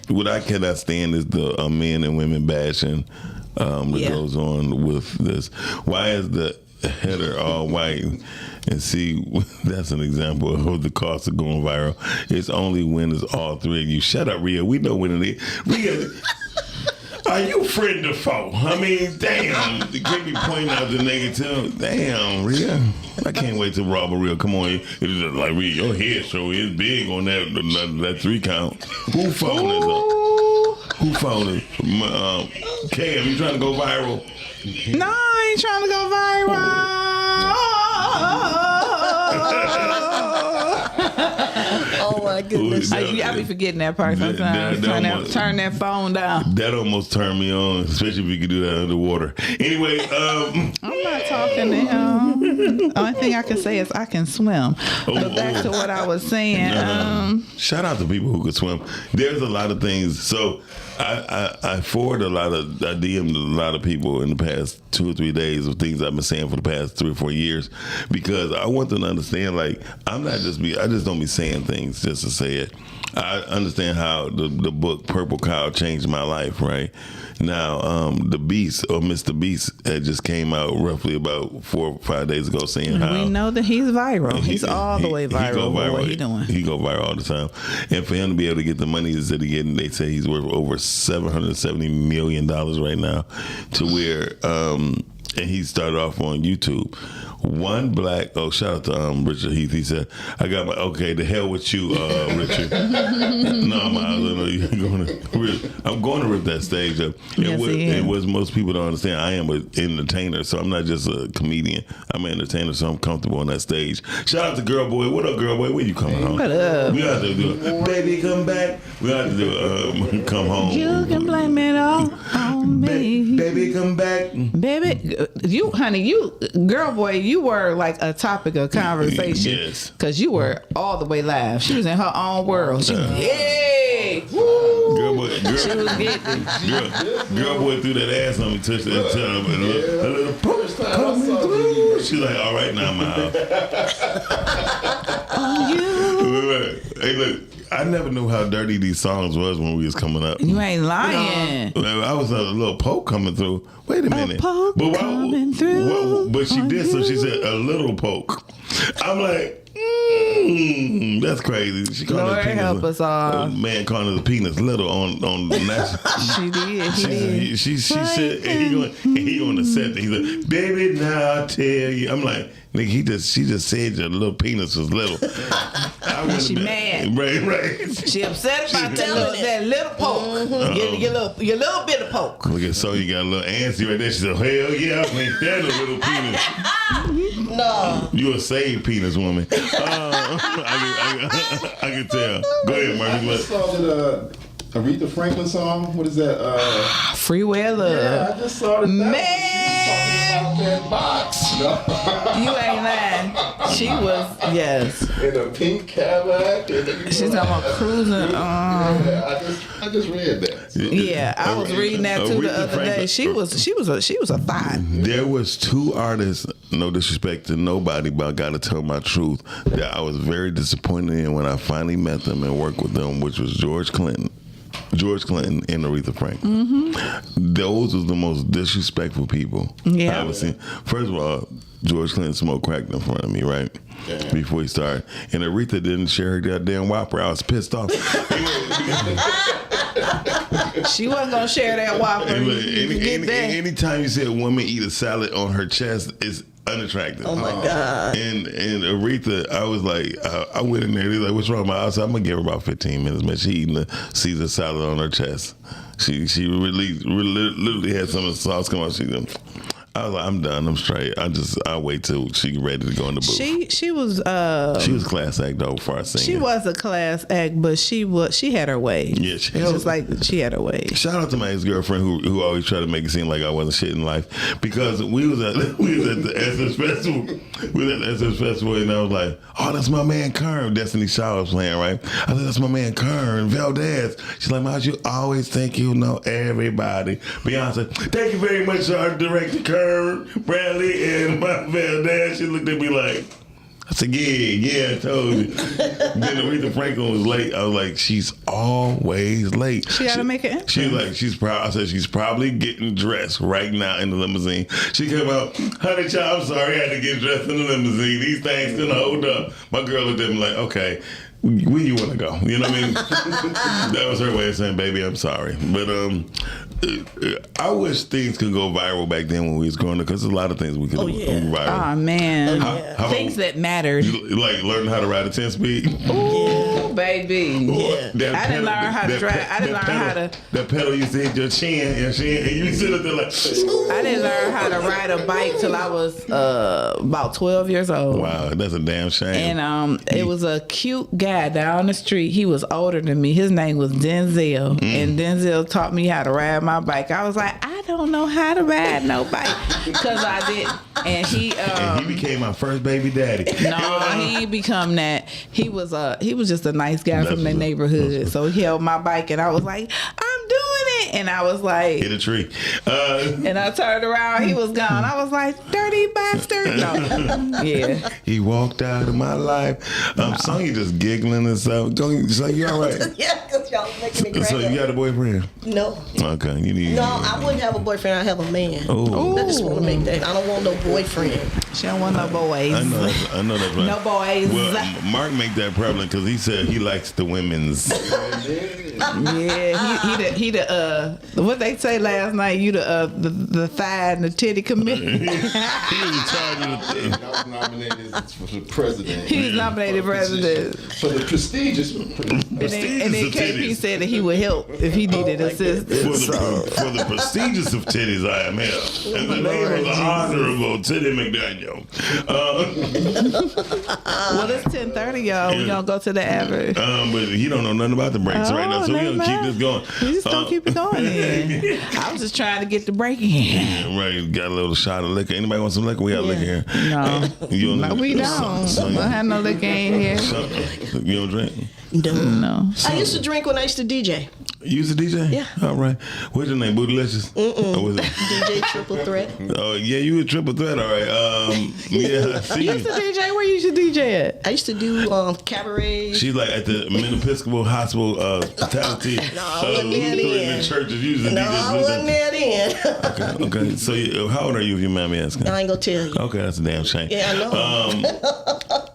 What I cannot stand is the men and women bashing that goes on with this. Why is the header all white? And see, that's an example of the cost of going viral. It's only when it's all 3 of you. Shut up, Rhea. We know when it is. Rhea, are you friend or foe? I mean, damn. The kid be pointing out the negative. Damn, Rhea. I can't wait to rob a Rhea. Come on. It's just like, Rhea, your head show is big on that 3 count. Who phone is up? Who phone is? Cam, you trying to go viral? No, I ain't trying to go viral. Oh my goodness. I be forgetting that part sometimes. Turn that phone down. That almost turned me on, especially if you could do that underwater. Anyway, I'm not talking to him. The only thing I can say is I can swim. But back to what I was saying. Shout out to people who can swim. There's a lot of things. So I forward I DM'd a lot of people in the past 2 or 3 days of things I've been saying for the past 3 or 4 years because I want them to understand, like, I just don't be saying things just to say it. I understand how the book Purple Cow changed my life, right? Now, The Beast, or Mr. Beast, had just came out roughly about 4 or 5 days ago saying how... We know that he's viral. He's all the way viral. He go viral. What he doing? He go viral all the time. And for him to be able to get the money that he getting, they say he's worth over $770 million right now to where... and he started off on YouTube. One black, shout out to Richard Heath. He said, I got okay, the hell with you, Richard. No, I'm going to rip that stage up. And what most people don't understand, I am an entertainer, so I'm not just a comedian. I'm an entertainer, so I'm comfortable on that stage. Shout out to Girl Boy. What up, Girl Boy? When you coming home? What up? We have to do it. Baby, come back. We have to do come home. You can blame it all on me. Baby, come back. Baby, Girl Boy, you were like a topic of conversation. Yes. Because you were all the way live. She was in her own world. She was, yay! Woo! Girl Boy, She was getting it. Girl Boy threw that ass on me, touched that tongue, and a little push coming through. She's like, all right now, Miles. On you. Hey, look, I never knew how dirty these songs was when we was coming up. You ain't lying. I was a little poke coming through. Wait a minute. Poke coming through. But she did, so she said a little poke. I'm like, that's crazy. She called Lord her penis, help us all. Man calling the penis little on the national. She did. He did. She said, and he going to set it. He's like, baby, now I'll tell you. I'm like, nigga, she just said your little penis was little. And she mad. Right. She upset about that little poke. Your little bit of poke. Look at so you got a little antsy right there. She said, hell yeah, I think that a little penis. No. You a saved penis woman. I can tell. Go ahead, Marcus. Aretha Franklin song. What is that? Free Will Love. Yeah, I just saw that. Man. She was talking about that box. No. You ain't lying. She was, yes. In a pink Cadillac. She's talking about cruising. Yeah, I just read that. Yeah, I was reading that too the Aretha other day. Franklin. She was a thought. There was two artists, no disrespect to nobody, but I gotta tell my truth, that I was very disappointed in when I finally met them and worked with them, which was George Clinton and Aretha Franklin. Those was the most disrespectful people I ever seen. First of all, George Clinton smoked crack in front of me, right? Yeah. Before he started. And Aretha didn't share her goddamn Whopper. I was pissed off. She wasn't gonna share that Whopper. Anytime you see a woman eat a salad on her chest, it's unattractive. Oh my God. And Aretha, I was like, I went in there. He's like, "What's wrong?" I said, "I'm gonna give her about 15 minutes, man. She eating a Caesar salad on her chest. She literally had some of the sauce come out. I was like, I'm done. I'm straight. I wait till she ready to go in the booth. She was class act though for our singing. She was a class act, but she had her way. Yeah, it's just like she had her way. Shout out to my ex girlfriend who always tried to make it seem like I wasn't shit in life, because we was at the SS Festival. We was at the SS Festival, and I was like, "Oh, that's my man Kern." Destiny Shaw was playing, right? I said, "That's my man Kern Valdez." She's like, "Maj, you always think you know everybody." Beyonce, "Thank you very much, our director Kern Bradley and my Valdez." She looked at me like, I said, yeah, I told you. Then Aretha Franklin was late. I was like, she's always late. She gotta make an entrance. She was like, I said, she's probably getting dressed right now in the limousine. She came out, "Honey child, I'm sorry, I had to get dressed in the limousine. These things couldn't hold up." My girl looked at me like, "Okay, where you want to go?" You know what I mean? That was her way of saying, "Baby, I'm sorry." But I wish things could go viral back then when we was growing up, because there's a lot of things we could go viral. Oh man, How things that mattered. Like learning how to ride a 10-speed. Ooh, baby. Yeah. I didn't learn how to drive. I didn't learn how to. That pedal used to hit your chin, and you sit up there like. I didn't learn how to ride a bike till I was about 12 years old. Wow, that's a damn shame. And it was a cute guy down the street. He was older than me. His name was Denzel, and Denzel taught me how to ride my bike. I was like, I don't know how to ride no bike, because I didn't. And he became my first baby daddy. No, he ain't become that. He was just a nice guy from the neighborhood. So he held my bike, and I was like, I'm doing it. And I was like, hit a tree. And I turned around, he was gone. I was like, dirty bastard. No. Yeah. He walked out of my life. Sonya just giggling and stuff. So you all right? Yeah, because y'all making me crack So you got a boyfriend? No. Okay, you need. No, I wouldn't have a boyfriend. I have a man. Oh. I just want to make that. I don't want no boyfriend. She don't want no boys. I know that's right. No boys. Well, Mark make that prevalent because he said he likes the women's. Yeah, he the what they say last night, you the thigh and the titty committee. He was in charge of the thing. I was nominated for the president. He was nominated president. For the prestigious. And then KP said that he would help if he needed assistance. For the prestigious of titties, I am here. And the name of the Honorable Titty McDaniel. Well, it's 10:30, y'all. We gonna go to the average. But he don't know nothing about the breaks right now, so we're gonna keep this going. We just gonna keep it going. Then. I was just trying to get the break in. Right, got a little shot of liquor. Anybody want some liquor? We got liquor here. No, No, we don't. We don't have no liquor in here. You don't drink? No. I used to drink when I used to DJ. You used to DJ? Yeah. All right. What's your name? Bootylicious? Or was it? DJ Triple Threat. Oh, yeah, you a triple threat. All right. Yeah, I see You used to DJ? Where you used to DJ at? I used to do cabaret. She's like at the Episcopal Hospital Fatality. No, I wasn't there then. Churches using No, I wasn't there then. Okay. So how old are you, if you mind me asking? I ain't gonna tell you. Okay, that's a damn shame. Yeah, I know.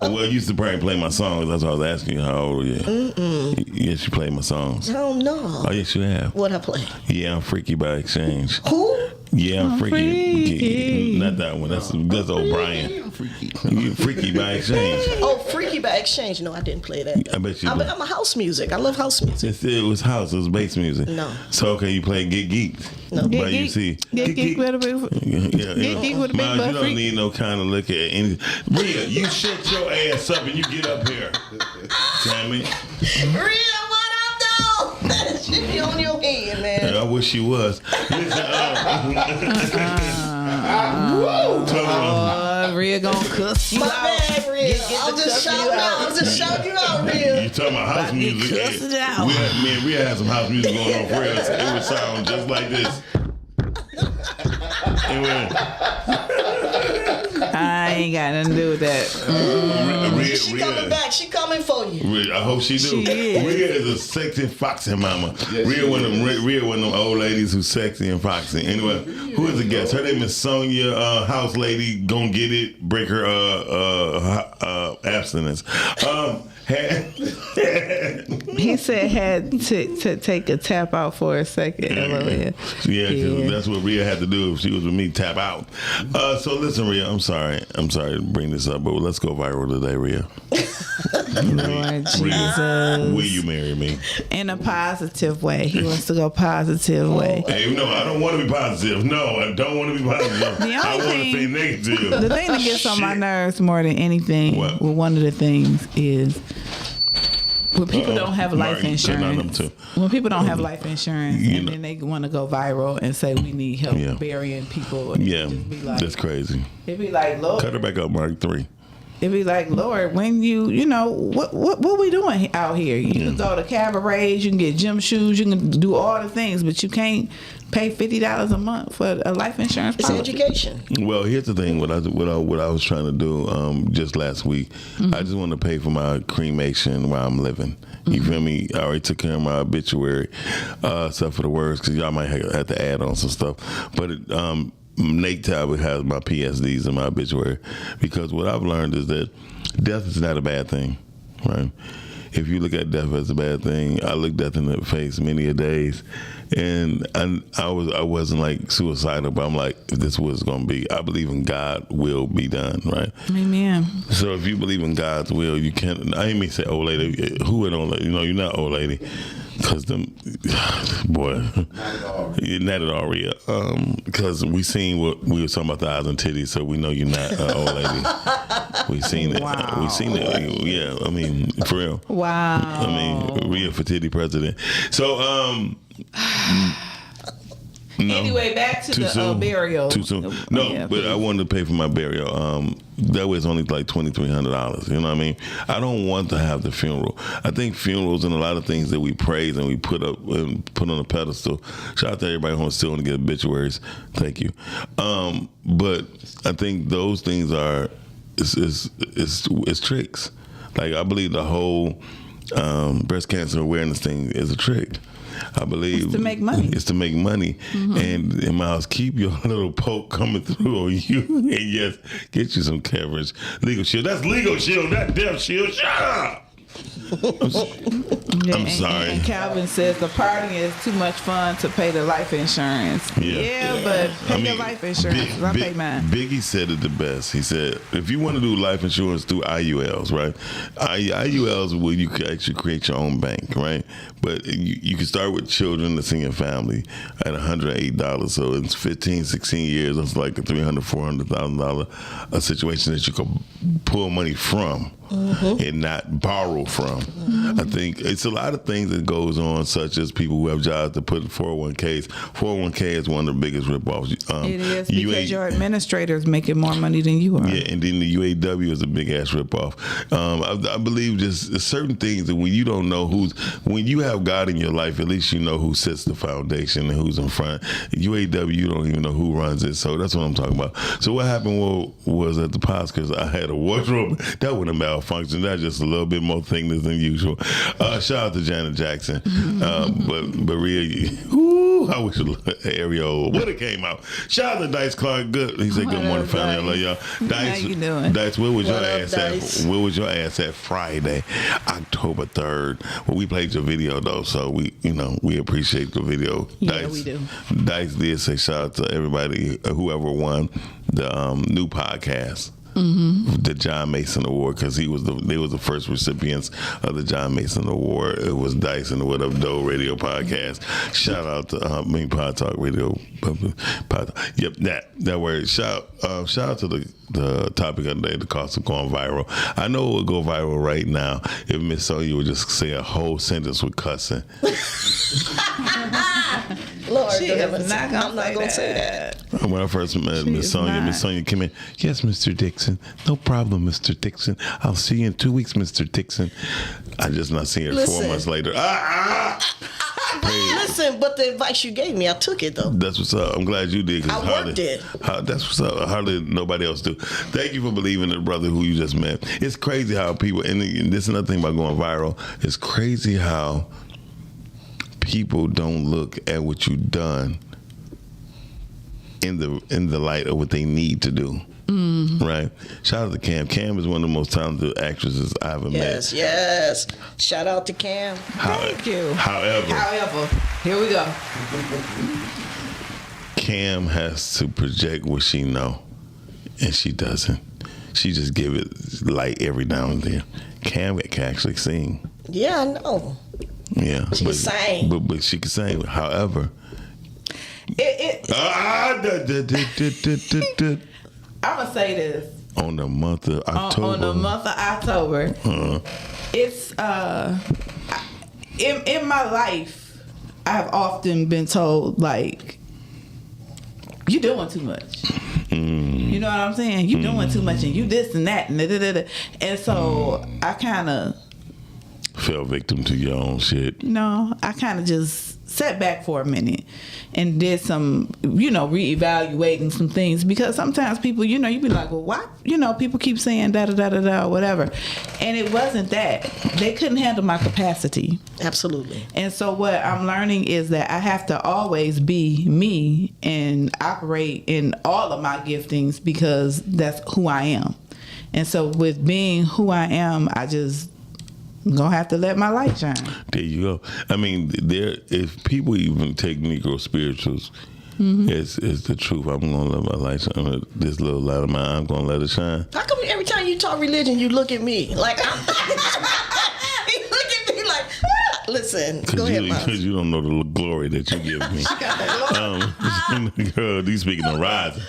Well, you used to probably play my songs. That's why I was asking you how old are you. Yes, you played my songs. I don't know. Oh, yes, you have. What I play? Yeah, I'm freaky by exchange. Who? Yeah, I'm freaky. freaky. Not that one. That's O'Brien. You freaky by exchange. Oh, Freaky by Exchange. No, I didn't play that. I bet you I'm did. a house music. I love house music. It was house. It was bass music. No. So okay, you play Get Geeked. No. By Get UC. Get geek with a big. Yeah. Get geek with a big Miles, butt you don't freak. need no kind of liquor. Rhea, you shut your ass up and you get up here. Damn it. Rhea, what up, though? She be on your head, man. I wish she was. Listen, Rhea gonna cuss you My out. bad, Rhea. Get I'm the just cussing shouting you out. I'm just shouting you out, Rhea. You talking about house music? cuss it out. Me and Rhea had some house music going on for real. It would sound just like this. I ain't got nothing to do with that. She coming back. She coming for you. I hope she do. She is. Rhea is a sexy, foxy mama. Yes, Rhea one of them old ladies who's sexy and foxy. Anyway, who is the guest? Her name is Sonia, house lady. Gonna get it. Break her abstinence. He said had to take a tap out for a second. Yeah, 'cause that's what Rhea had to do if she was with me. Tap out. So listen, Rhea. I'm sorry to bring this up, but let's go viral today, Rhea. Lord Jesus. Will you marry me? In a positive way. He wants to go positive way. Hey, no, I don't want to be positive. No, I don't want to be positive. The only I want to thing- stay negative. The thing that gets on my Shit. nerves more than anything, What? well, one of the things is when people don't have life Martin, turn on them insurance. too. When people don't have life insurance You and know. then they want to go viral and say we need help Yeah. burying people. And Yeah, it'd be like, that's crazy. It'd be like, Lord. Cut her back up, Mark 3. It'd be like, Lord, when you know, what we doing out here? You can go to cabarets, you can get gym shoes, you can do all the things, but you can't pay $50 a month for a life insurance It's policy. education. Well, here's the thing. What I was trying to do just last week, I just want to pay for my cremation while I'm living. You feel me? I already took care of my obituary, except for the words, because y'all might have to add on some stuff. But Nate Talbot has my PSDs in my obituary, because what I've learned is that death is not a bad thing, right? If you look at death as a bad thing, I looked death in the face many a days, and I wasn't like suicidal, but I'm like, if this was going to be, I believe in God will be done, right? Amen. So if you believe in God's will, you can't. I ain't mean to say old lady. Who an old lady? You know, you're not old lady, because them boy, not at all, Rhea. Because we seen what we were talking about, the eyes and titties, so we know you're not an old lady. We seen it. Wow. We seen it. Yeah, I mean, for real. Wow. I mean, Rhea for titty president. So no. Anyway, back to Too the soon. burial. Too soon. No, Yeah, but I wanted to pay for my burial. That was only like $2,300. You know what I mean? I don't want to have the funeral. I think funerals and a lot of things that we praise and we put up and put on a pedestal. Shout out to everybody who still want to get obituaries. Thank you. But I think those things are it's tricks. Like, I believe the whole breast cancer awareness thing is a trick. I believe It's to make money. It's to make money. And Miles, keep your little poke coming through on you, and yes, get you some coverage. Legal Shield. That's Legal Shield, not Death Shield. Shut up. I'm sorry. And Calvin says the party is too much fun to pay the life insurance. Yeah. But pay your life insurance. 'Cause I pay mine. Biggie said it the best. He said, if you want to do life insurance through IULs, right? IULs where you can actually create your own bank, right? But you can start with children that's in your family at $108. So it's 15, 16 years. That's like a $300,000, $400,000 a situation that you can pull money from. And not borrow from. I think it's a lot of things that goes on, such as people who have jobs that put 401ks. 401k is one of the biggest ripoffs. It is because your administrator is making more money than you are. Yeah, and then the UAW is a big ass ripoff. I believe just certain things that when you don't know when you have God in your life, at least you know who sets the foundation and who's in front. UAW, you don't even know who runs it. So that's what I'm talking about. So what happened was at the Oscars, I had a wardrobe that wouldn't malfunction. That's just a little bit more thickness than usual. Shout out to Janet Jackson. But Rhea, I wish Ariel would have came out. Shout out to Dice Clark. Good. He said, good morning, family. I love y'all. Dice, How you doing? Dice, where was your What up, ass Dice? at? Where was your ass at Friday, October 3rd? Well, we played your video though, so we appreciate the video. Yeah, we do. Dice did say shout out to everybody, whoever won the new podcast. The John Mason Award, because they was the first recipients of the John Mason Award. It was Dice and the What Up Doe Radio Podcast. Shout out to Pod Talk Radio. Yep, that word. Shout out to the topic of the day, the cost of going viral. I know it would go viral right now if Miss Sonya would just say a whole sentence with cussing. She is not gonna I'm not gonna say that. When I first met Miss is Sonia, not. Miss Sonia came in. Yes, Mr. Dixon. No problem, Mr. Dixon. I'll see you in 2 weeks, Mr. Dixon. I just not seen her 4 Listen. months later. Listen, but the advice you gave me, I took it though. That's what's up. I'm glad you did. 'Cause I worked it. That's what's up. Hardly nobody else do. Thank you for believing in the brother who you just met. It's crazy how people, and this is another thing about going viral. It's crazy how people don't look at what you've done in the light of what they need to do. Right. Shout out to Cam. Cam is one of the most talented actresses I ever met. Yes. Shout out to Cam. Thank you. However, Here we go. Cam has to project what she know, and she doesn't. She just give it light every now and then. Cam can actually sing. Yeah, I know. Yeah, She can sing. But she can sing. However, I'm gonna say this. on the month of October. On the month of October, it's in my life, I have often been told like, "You doing too much." You know what I'm saying? You doing too much, and you this and that, and da-da-da-da. And so I kind of fell victim to your own shit. I kind of just sat back for a minute and did some, reevaluating some things, because sometimes people, you be like, well, why, people keep saying da-da-da-da-da or whatever. And it wasn't that. They couldn't handle my capacity. Absolutely. And so what I'm learning is that I have to always be me and operate in all of my giftings, because that's who I am. And so with being who I am, I just gonna have to let my light shine. There you go. I mean, if people even take Negro spirituals, it's the truth. I'm gonna let my light shine. This little light of mine, I'm gonna let it shine. How come every time you talk religion, you look at me like you look at me like, listen, go ahead, Miles. Because you don't know the glory that you give me. Girl, you speaking of rising.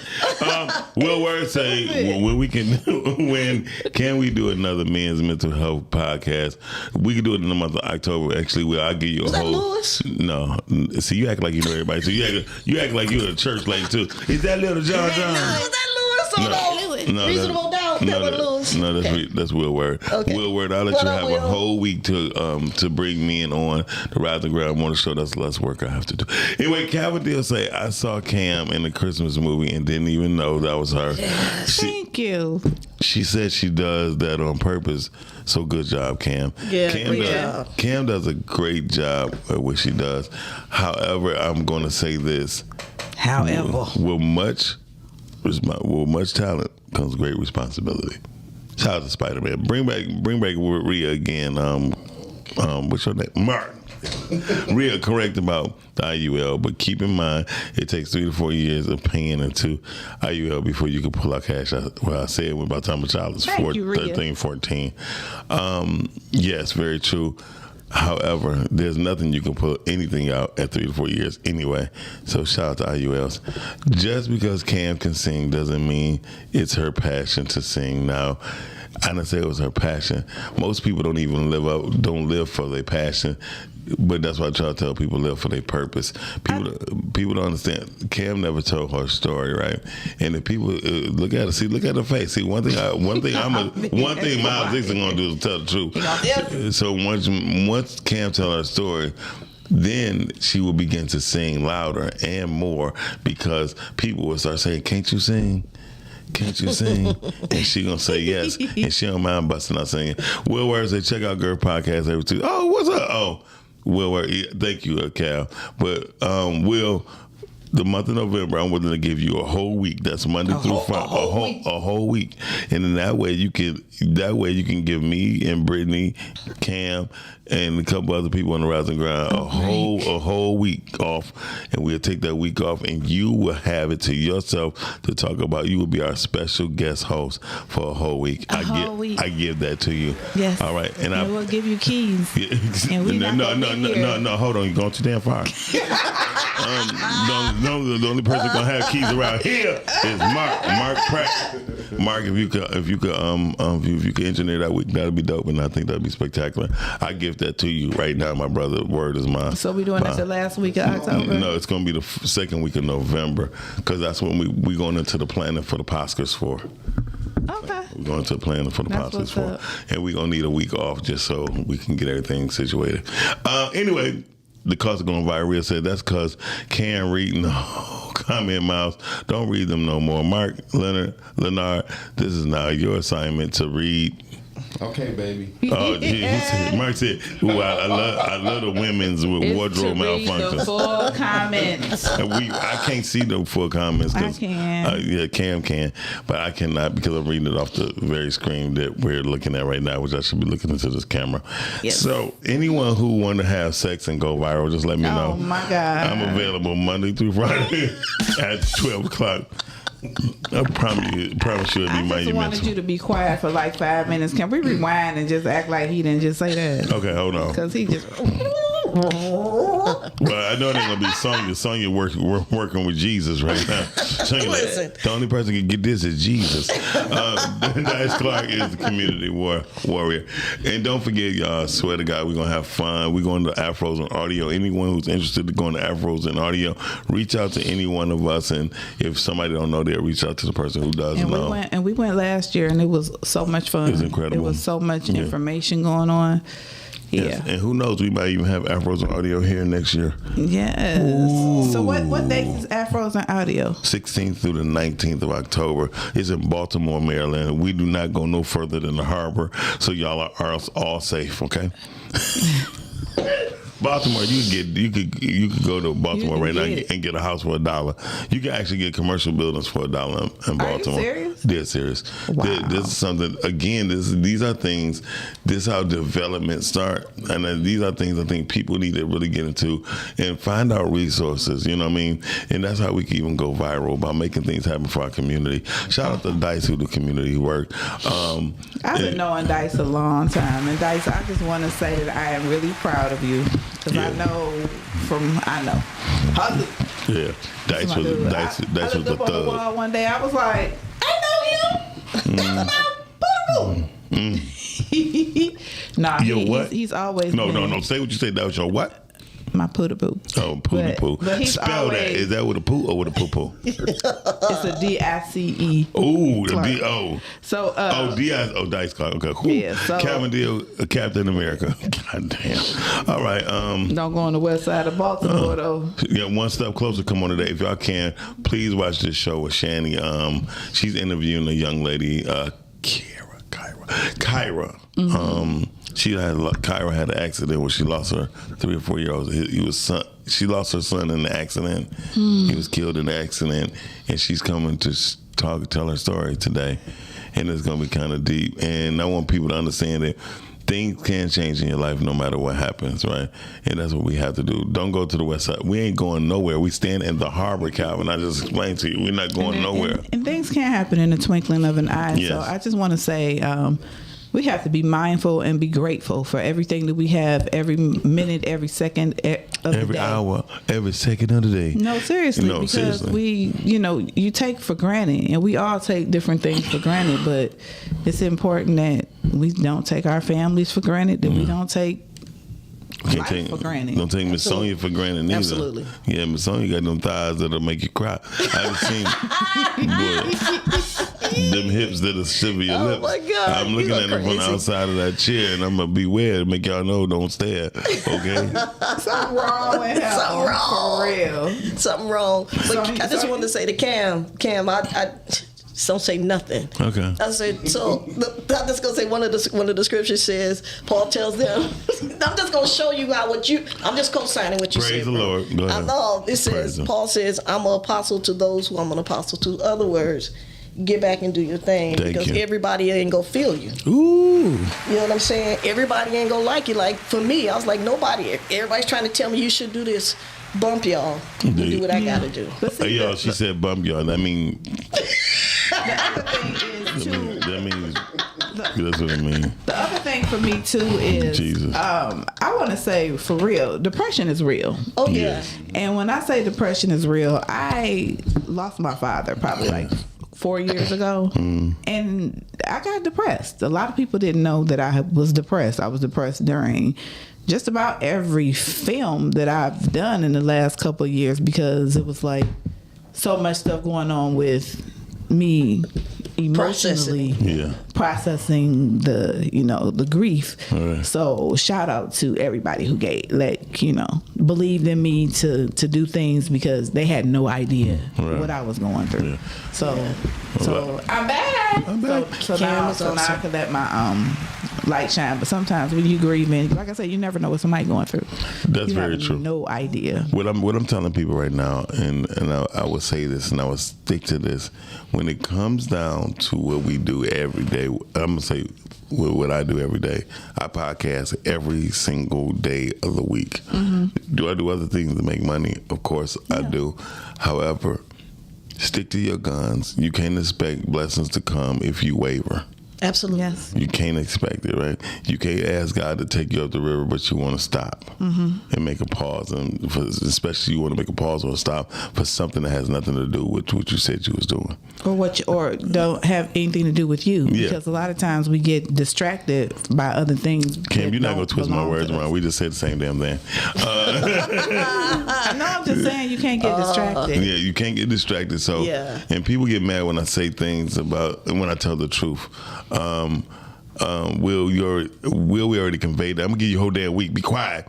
Will Word say when can we do another men's mental health podcast? We can do it in the month of October. Actually, I'll give you a Was that whole. Lewis? No, see, you act like you know everybody. So you act like you're a church lady too. Is that little John John? Was that Lewis or no? Reasonable doubt. That was Lewis. No, Okay. that's Will Word. Okay. Will Word, I'll let What you up, have a Will? whole week to bring me in on the Rise and Ground Morning Show. That's less work I have to do. Anyway, Cavalier say I saw Cam in the Christmas movie and didn't even know that was her. Thank you. She said she does that on purpose. So good job, Cam. Yeah, great job. Cam does a great job at what she does. However, I'm going to say this. However, With much talent comes great responsibility. Shout out to Spider-Man. Bring back Rhea again. What's your name? Martin. Rhea correct about the IUL, but keep in mind it takes 3 to 4 years of paying into IUL before you can pull out cash. Well, I said by the time a child is Thank you, Rhea. 13, 14. Yes, very true. However, there's nothing you can pull anything out at 3 to 4 years anyway. So shout out to IULs. Just because Cam can sing doesn't mean it's her passion to sing. Now, I didn't say it was her passion. Most people don't even live for their passion. But that's why I try to tell people live for their purpose. People don't understand. Cam never told her story, right? And if people look at her face. See, one thing Miles Dixon gonna do is tell the truth. So once Cam tell her story, then she will begin to sing louder and more, because people will start saying, "Can't you sing? Can't you sing?" And she gonna say yes, and she don't mind busting out singing. Will Word say, check out Girl Podcast every Tuesday. Oh, what's up? Oh, Will Word, thank you, Cal. But Will, the month of November, I'm willing to give you a whole week. That's Monday through Friday, a whole week, and in that way you can give me and Brittany, Cam, and a couple other people on the Rise and Grind a whole week off, and we'll take that week off, and you will have it to yourself to talk about. You will be our special guest host for a whole week. I give that to you. Yes. All right, and we'll give you keys. And we no, hold on, you're going too damn far. The only person gonna have keys around here is Mark Pratt. Mark, if you could engineer that week, that'd be dope, and I think that'd be spectacular. I give gift that to you right now, my brother. Word is mine. So we doing that the last week of October? No, it's going to be the second week of November because that's when we going into the planning for the Oscars for. Okay. We're going to the planning for the That's Oscars what's for, up. and we're going to need a week off just so we can get everything situated. Anyway, the cost of going viral said that's because can't read no comment mouse. Don't read them no more. Mark Leonard, this is now your assignment to read. Okay, baby. Oh, he said, Mark said, "Ooh, I love the women's with wardrobe malfunctions." The full comments. And I can't see the full comments. I can. Yeah, Cam can, but I cannot because I'm reading it off the very screen that we're looking at right now, which I should be looking into this camera. Yes. So anyone who want to have sex and go viral, just let me know. Oh my God. I'm available Monday through Friday at 12 o'clock. I promise you it'll be I my just wanted you to be quiet for like 5 minutes. Can we rewind and just act like he didn't just say that? Okay, hold on. Because he just... Well, I know they're gonna be Sonya. Sonya working with Jesus right now. Sonya, Listen. the only person who can get this is Jesus. Dice Clark is the community warrior. And don't forget, y'all, I swear to God, we're gonna have fun. We're going to Afros and Audio. Anyone who's interested in going to Afros and Audio, reach out to any one of us. And if somebody don't know, they'll reach out to the person who does know. We went last year, and it was so much fun. It was incredible. It was so much information going on. Yeah. Yes. And who knows, we might even have Afros and Audio here next year. Yes. Ooh. So what dates is Afros and Audio? 16th through the 19th of October. It's in Baltimore, Maryland. We do not go no further than the harbor, so y'all are all safe, okay? Baltimore, you could go to Baltimore right now and get a house for $1. You can actually get commercial buildings for $1 in Baltimore. Are you serious? Dead serious. Wow. This is something. Again, these are things. This is how development start, and these are things I think people need to really get into and find out resources. You know what I mean? And that's how we can even go viral by making things happen for our community. Shout out to Dice who do community work. I've been knowing Dice a long time, and Dice, I just want to say that I am really proud of you. Because I know. Yeah, Dice was a I looked up on the thug. wall one day. I was like, I know him. Nah, Yo, what? He's always No. been Say what you said. That was your what? my poo-to-poo. Oh, poo-to-poo. But he's Spell always, that. Is that with a poo or with a poo-poo? It's a D-I-C-E. Ooh, the Clark. D-O. So, Dice Clark. Okay, cool. Yeah, so- Calvin Deal, Captain America. God damn. All right. Don't go on the west side of Baltimore, though. Yeah, one step closer. Come on today. If y'all can, please watch this show with Shani. She's interviewing a young lady, Kyra. Kyra had an accident where she lost her 3 or 4 year old. She lost her son in the accident. He was killed in the accident, and she's coming to tell her story today, and it's gonna be kind of deep. And I want people to understand that things can change in your life no matter what happens, right? And that's what we have to do. Don't go to the west side. We ain't going nowhere. We stand in the harbor, Calvin. I just explained to you. We're not going nowhere. And things can happen in the twinkling of an eye. Yes. So I just want to say we have to be mindful and be grateful for everything that we have every minute, every second of the day. Every hour, every second of the day. No, seriously, No, because seriously. you take for granted, and we all take different things for granted, but it's important that we don't take our families for granted, that we don't take life for granted. Don't take Miss Sonya for granted neither. Absolutely. Yeah, Miss Sonya got them thighs that'll make you cry. I haven't seen but them hips that'll shiver your lips. my God, I'm you looking are at them from the crazy. outside of that chair, and I'm gonna beware to make y'all know don't stare. Okay. Something wrong with him. Something wrong. For real. Something wrong. But I just wanted to say to Cam, I don't say nothing. Okay. I said, so I'm just gonna say one of the scriptures says, Paul tells them, I'm just gonna show you I'm just co-signing what you said. Praise the bro. Lord. Go ahead. I know it Praise says, him. Paul says, I'm an apostle to those who I'm an apostle to. Other words, get back and do your thing, Thank because you. everybody ain't gonna feel you. Ooh. You know what I'm saying? Everybody ain't gonna like you. Like for me, I was like, nobody. Everybody's trying to tell me you should do this. Bump y'all. Do what I gotta do. Hey, yo, she said bump y'all. That mean. The other thing is too. That means. That's what I mean. The other thing for me too is, Jesus. I want to say for real, depression is real. Oh yeah. Yes. And when I say depression is real, I lost my father probably like 4 years ago, and I got depressed. A lot of people didn't know that I was depressed. I was depressed during just about every film that I've done in the last couple of years, because it was like so much stuff going on with me emotionally processing the grief. Right. So shout out to everybody who believed in me to do things, because they had no idea what I was going through. Yeah. So I'm back. So now I can let my light shine. But sometimes when you grieving, like I said, you never know what somebody going through. That's you very have true. No idea. What I'm telling people right now, and I would say this, and I would stick to this. When it comes down to what we do every day, I'm gonna say what I do every day. I podcast every single day of the week. Do I do other things to make money? Of course I do. However, stick to your guns. You can't expect blessings to come if you waver. Absolutely. Yes. You can't expect it, right? You can't ask God to take you up the river, but you want to stop and make a pause, and especially you want to make a pause or a stop for something that has nothing to do with what you said you was doing, or don't have anything to do with you. Yeah. Because a lot of times we get distracted by other things. Cam, you're not gonna twist my words around. around. We just said the same damn thing. I know. I'm just saying you can't get distracted. Yeah, you can't get distracted. So, and people get mad when I say things when I tell the truth. Will, we already conveyed that. I'm gonna give you a whole damn week. Be quiet.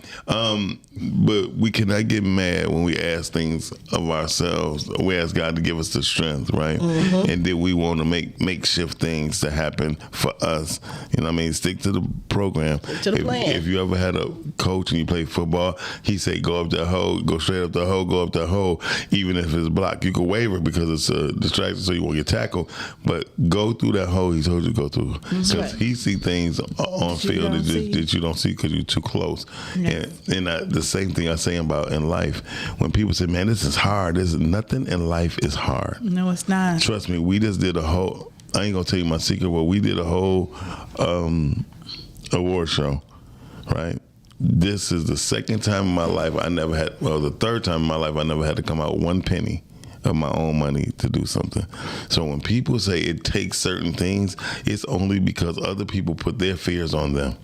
But we cannot get mad when we ask things of ourselves. We ask God to give us the strength, right? And then we want to make makeshift things to happen for us. You know what I mean? Stick to the program. To the plan. If you ever had a coach and you played football, he said go up that hole, go straight up the hole, go up that hole. Even if it's blocked, you can waver because it's a distraction, so you won't get tackled. But go through that hole he told you to go through, because he see things on field that you don't see because you're too close. And the same thing I say about in life. When people say, "Man, this is hard," nothing in life is hard. No, it's not. Trust me, we just did a whole. I ain't gonna tell you my secret, but we did a whole award show, right? This is the second time in my life the third time in my life I never had to come out one penny of my own money to do something. So when people say it takes certain things, it's only because other people put their fears on them.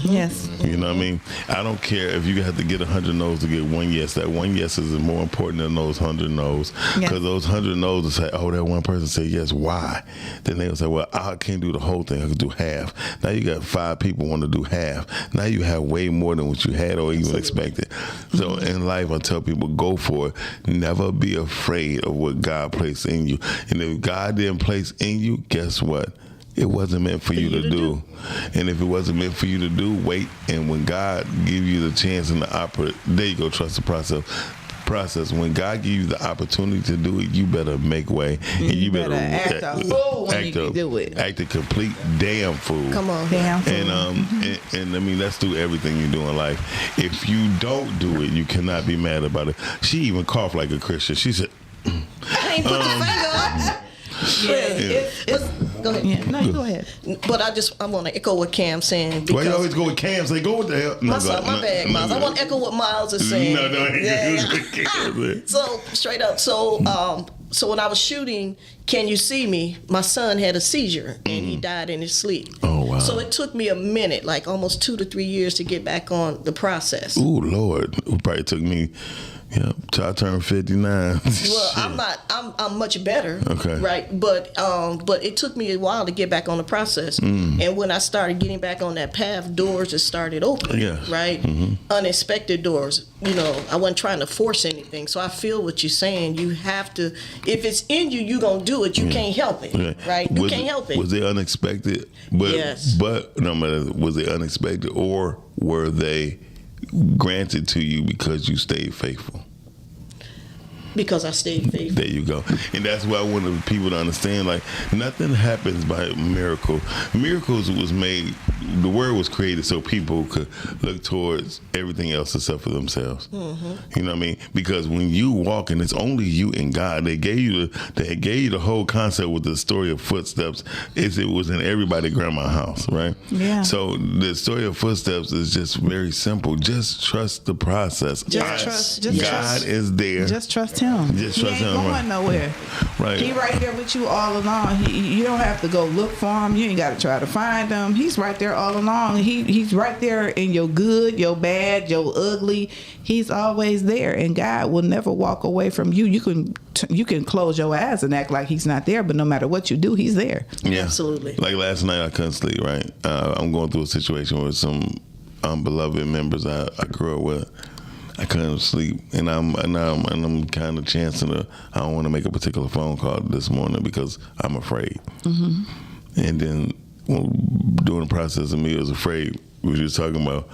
Yes. You know what I mean? I don't care if you have to get 100 no's to get one yes. That one yes is more important than those 100 no's. Because those 100 no's will say, oh, that one person said yes, why? Then they'll say, well, I can't do the whole thing. I can do half. Now you got 5 people want to do half. Now you have way more than what you had or even expected. So in life, I tell people, go for it. Never be afraid of what God placed in you. And if God didn't place in you, guess what? It wasn't meant for you to do. And if it wasn't meant for you to do, wait. And when God give you the chance and the opportunity, there you go, trust the process. When God gives you the opportunity to do it, you better make way. And you better act a fool when you do it. Act a complete damn fool. Come on. Damn fool. And I mean, that's through everything you do in life. If you don't do it, you cannot be mad about it. She even coughed like a Christian. She said, I ain't put the finger up. Go ahead. Yeah. No, you go ahead. But I want to echo what Cam's saying. Why you always go with Cam? Say, go with the hell. No, My bad, Miles. I want to echo what Miles is saying. So, straight up. So when I was shooting Can You See Me, my son had a seizure and he died in his sleep. Oh, wow. So it took me a minute, like almost 2 to 3 years to get back on the process. Ooh, Lord. It probably took me, till I turned 59. Well, I'm much better. Okay. Right. But it took me a while to get back on the process. And when I started getting back on that path, doors just started opening. Yes. Right. Unexpected doors. I wasn't trying to force anything. So I feel what you're saying. You have to, if it's in you, you're going to do it. You can't help it. Yeah. Right. You can't help it. Was it unexpected? Yes. But no matter, was it unexpected or were they granted to you because you stayed faithful? Because I stayed faithful. There you go. And that's why I want people to understand, like, nothing happens by miracle. Miracles was made the word was created so people could look towards everything else except for themselves. You know what I mean? Because when you walk and it's only you and God, they gave you the whole concept with the story of footsteps. It was in everybody's grandma's house, right? Yeah. So the story of footsteps is just very simple. Just trust the process. Just God trust. is there. Just trust him. Just trust he ain't him, going right. nowhere. Right. He right there with you all along. You don't have to go look for him. You ain't got to try to find him. He's right there all along. He's right there in your good, your bad, your ugly. He's always there, and God will never walk away from you. You can close your eyes and act like he's not there, but no matter what you do, he's there. Yeah. Absolutely. Like last night, I couldn't sleep, right? I'm going through a situation with some beloved members I grew up with. I couldn't sleep, and I'm kind of chancing I don't want to make a particular phone call this morning because I'm afraid. And then during the process of me, I was afraid. We were just talking about.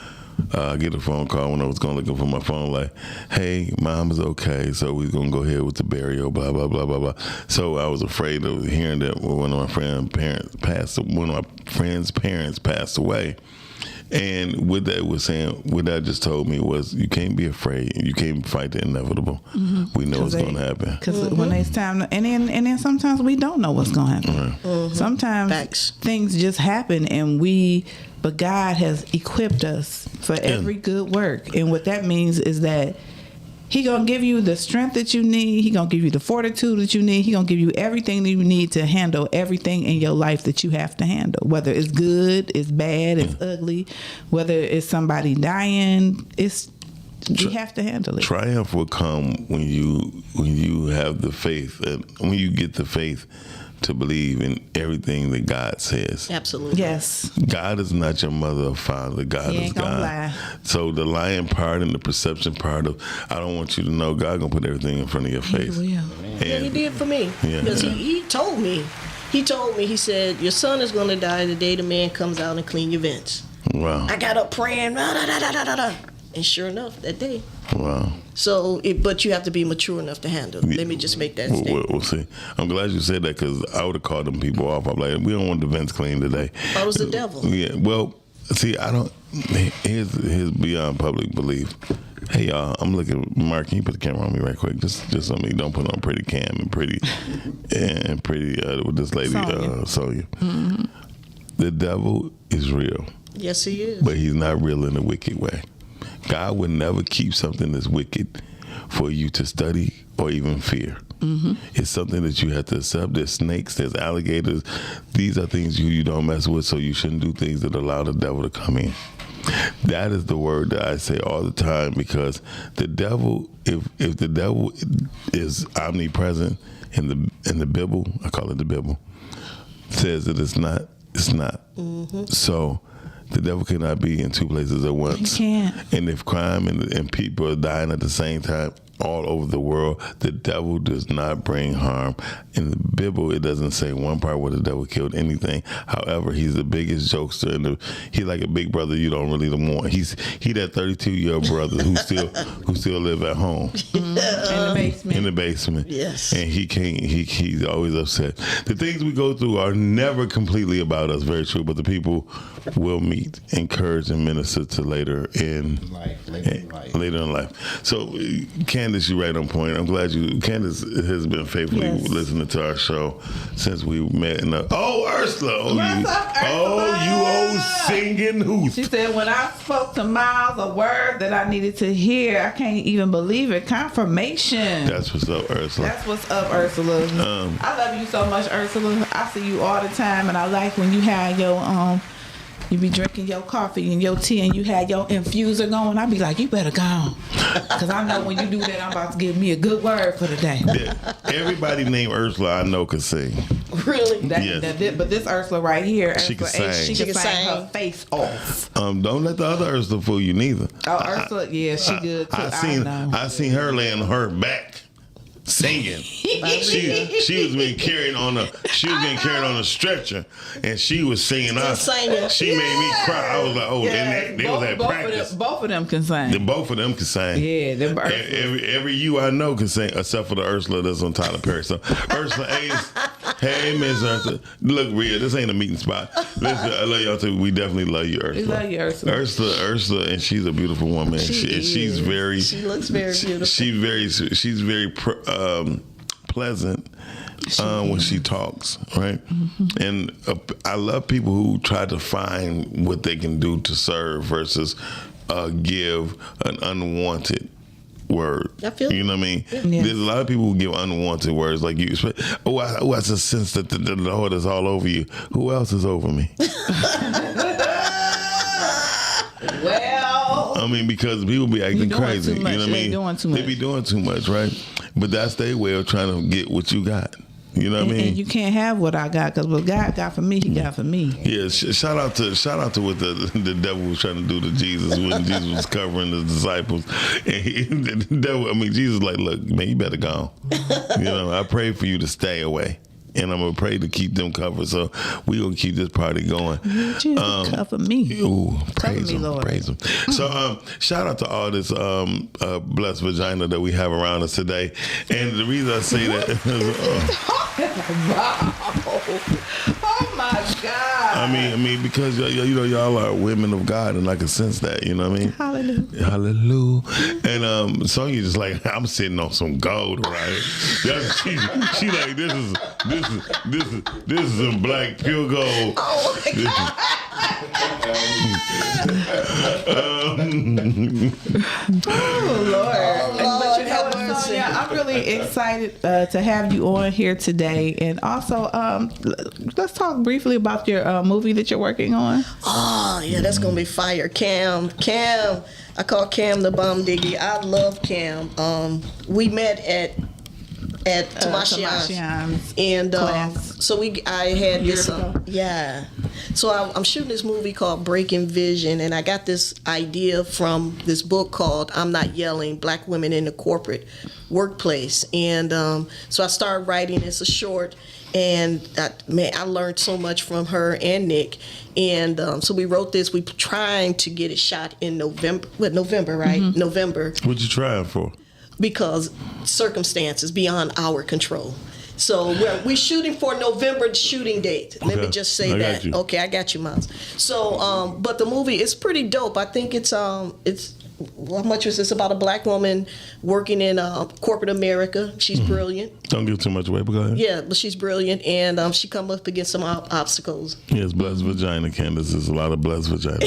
I get a phone call when I was going looking for my phone, like, "Hey, Mom is okay, so we're gonna go ahead with the burial." Blah blah blah blah blah. So I was afraid of hearing that one of my friends' parents passed away. And what that just told me was, you can't be afraid. You can't fight the inevitable. We know what's going to happen. Because when it's time, and then sometimes we don't know what's going to happen. Sometimes Facts. things just happen, but God has equipped us for every good work. And what that means is that He gonna give you the strength that you need. He gonna give you the fortitude that you need. He gonna give you everything that you need to handle everything in your life that you have to handle. Whether it's good, it's bad, it's ugly. Whether it's somebody dying, you have to handle it. Triumph will come when you have the faith, and when you get the faith to believe in everything that God says. Absolutely. Yes. God is not your mother or father. God He is ain't gonna God. lie. So the lying part and the perception part of, I don't want you to know, God gonna put everything in front of your face. He will. Yeah, he did for me. Yeah. Because he told me. He said, your son is going to die the day the man comes out and clean your vents. Wow. I got up praying, da, da, da, da, da, da. And sure enough, that day. Wow. So, but you have to be mature enough to handle it. Let me just make that statement. We'll see. I'm glad you said that, because I would have called them people off. I'm like, we don't want the vents clean today. I was the devil. Yeah. Well, see, I don't. Here's beyond public belief. Hey y'all, I'm looking. Mark, can you put the camera on me right quick? Just on me. Don't put on pretty Cam and pretty with this lady Sonya. Mm-hmm. The devil is real, Yes, he is. but he's not real in a wicked way. God would never keep something that's wicked for you to study or even fear. Mm-hmm. It's something that you have to accept. There's snakes, there's alligators. These are things you don't mess with, so you shouldn't do things that allow the devil to come in. That is the word that I say all the time, because the devil, if the devil is omnipresent in the Bible, I call it the Bible, says that it's not. Mm-hmm. So the devil cannot be in two places at once. He can't. And if crime and people are dying at the same time all over the world, the devil does not bring harm. In the Bible, it doesn't say one part where the devil killed anything. However, he's the biggest jokester, and he's like a big brother you don't really want. He that 32-year-old brother who still live at home In the basement. in the basement. Yes. And he can't. He's always upset. The things we go through are never completely about us. Very true. But the people will meet, encourage, and minister to later in life. So, Candace, you right on point. I'm glad Candace has been faithfully Yes. listening to our show since we met. Ursula. What's up, Ursula? You old singing hoot. She said, when I spoke to Miles a word that I needed to hear, I can't even believe it. Confirmation. That's what's up, Ursula. That's what's up, Ursula. I love you so much, Ursula. I see you all the time, and I like when you have your you be drinking your coffee and your tea, and you had your infuser going. I be like, you better go, because I know when you do that, I'm about to give me a good word for the day. Everybody named Ursula I know can sing. Really? Yes. But this Ursula right here, She can Ursula H, sing. she can sing her face off. Don't let the other Ursula fool you neither. Oh, Ursula, yeah, she good too. I seen her laying on her back singing. She was being carried on a stretcher, and she was singing. She made me cry. I was like, oh, they was at practice. Both of them can sing. Both of them can sing. Yeah, them every you I know can sing, except for the Ursula that's on Tyler Perry. So Ursula Ace, Hey, Miss Ursa. Look, Rhea, this ain't a meeting spot. Listen, I love y'all too. We definitely love you, Ursula. We love you, Ursula. Ursula, and she's a beautiful woman. She's very. She looks very beautiful. She's very pleasant when she talks, right? Mm-hmm. And I love people who try to find what they can do to serve versus give an unwanted word. I feel you know what I mean? Yeah. There's a lot of people who give unwanted words, like you. I just sense that the Lord is all over you. Who else is over me? Well, I mean, because people be acting crazy. Too much. You know what I mean? Doing too much. They be doing too much, right? But that's their way of trying to get what you got. You know what I mean? And you can't have what I got, because what God got for me, He got for me. Yeah, shout out to what the devil was trying to do to Jesus when Jesus was covering the disciples. And the devil, Jesus, like, look, man, you better go. You know, I pray for you to stay away. And I'm gonna pray to keep them covered. So we gonna keep this party going. Jesus, cover me. Ooh, praise me, him, Lord. praise him. So shout out to all this blessed vagina that we have around us today. And the reason I say that, oh my God. I mean, because y'all are women of God, and I can sense that. You know what I mean? Hallelujah. Hallelujah. And Sonya just like, I'm sitting on some gold, right? She like, this is some black pure gold. Oh my God. Oh Lord. But you know have what, mercy. Sonia, I'm really excited to have you on here today. And also, let's talk briefly about your movie that you're working on. Oh, yeah, that's going to be fire. Cam. I call Cam the bomb diggy. I love Cam. We met at Tamashian's. And class. so I had this, Years ago. yeah. So I'm shooting this movie called Breaking Vision, and I got this idea from this book called I'm Not Yelling, Black Women in the Corporate Workplace. And so I started writing. It's a short, and I learned so much from her and Nick. And so we wrote this. We're trying to get it shot in November, right? Mm-hmm. November. What you trying for? Because circumstances beyond our control. So we're shooting for November shooting date. Let me Okay. just say I that. got you. Okay, I got you, Miles. So, but the movie is pretty dope. I think it's how much is this about a black woman working in corporate America? She's brilliant. Don't give too much away, but go ahead. Yeah, but she's brilliant, and she come up against some obstacles. Yes, blessed vagina, Candace. There's a lot of blessed vagina.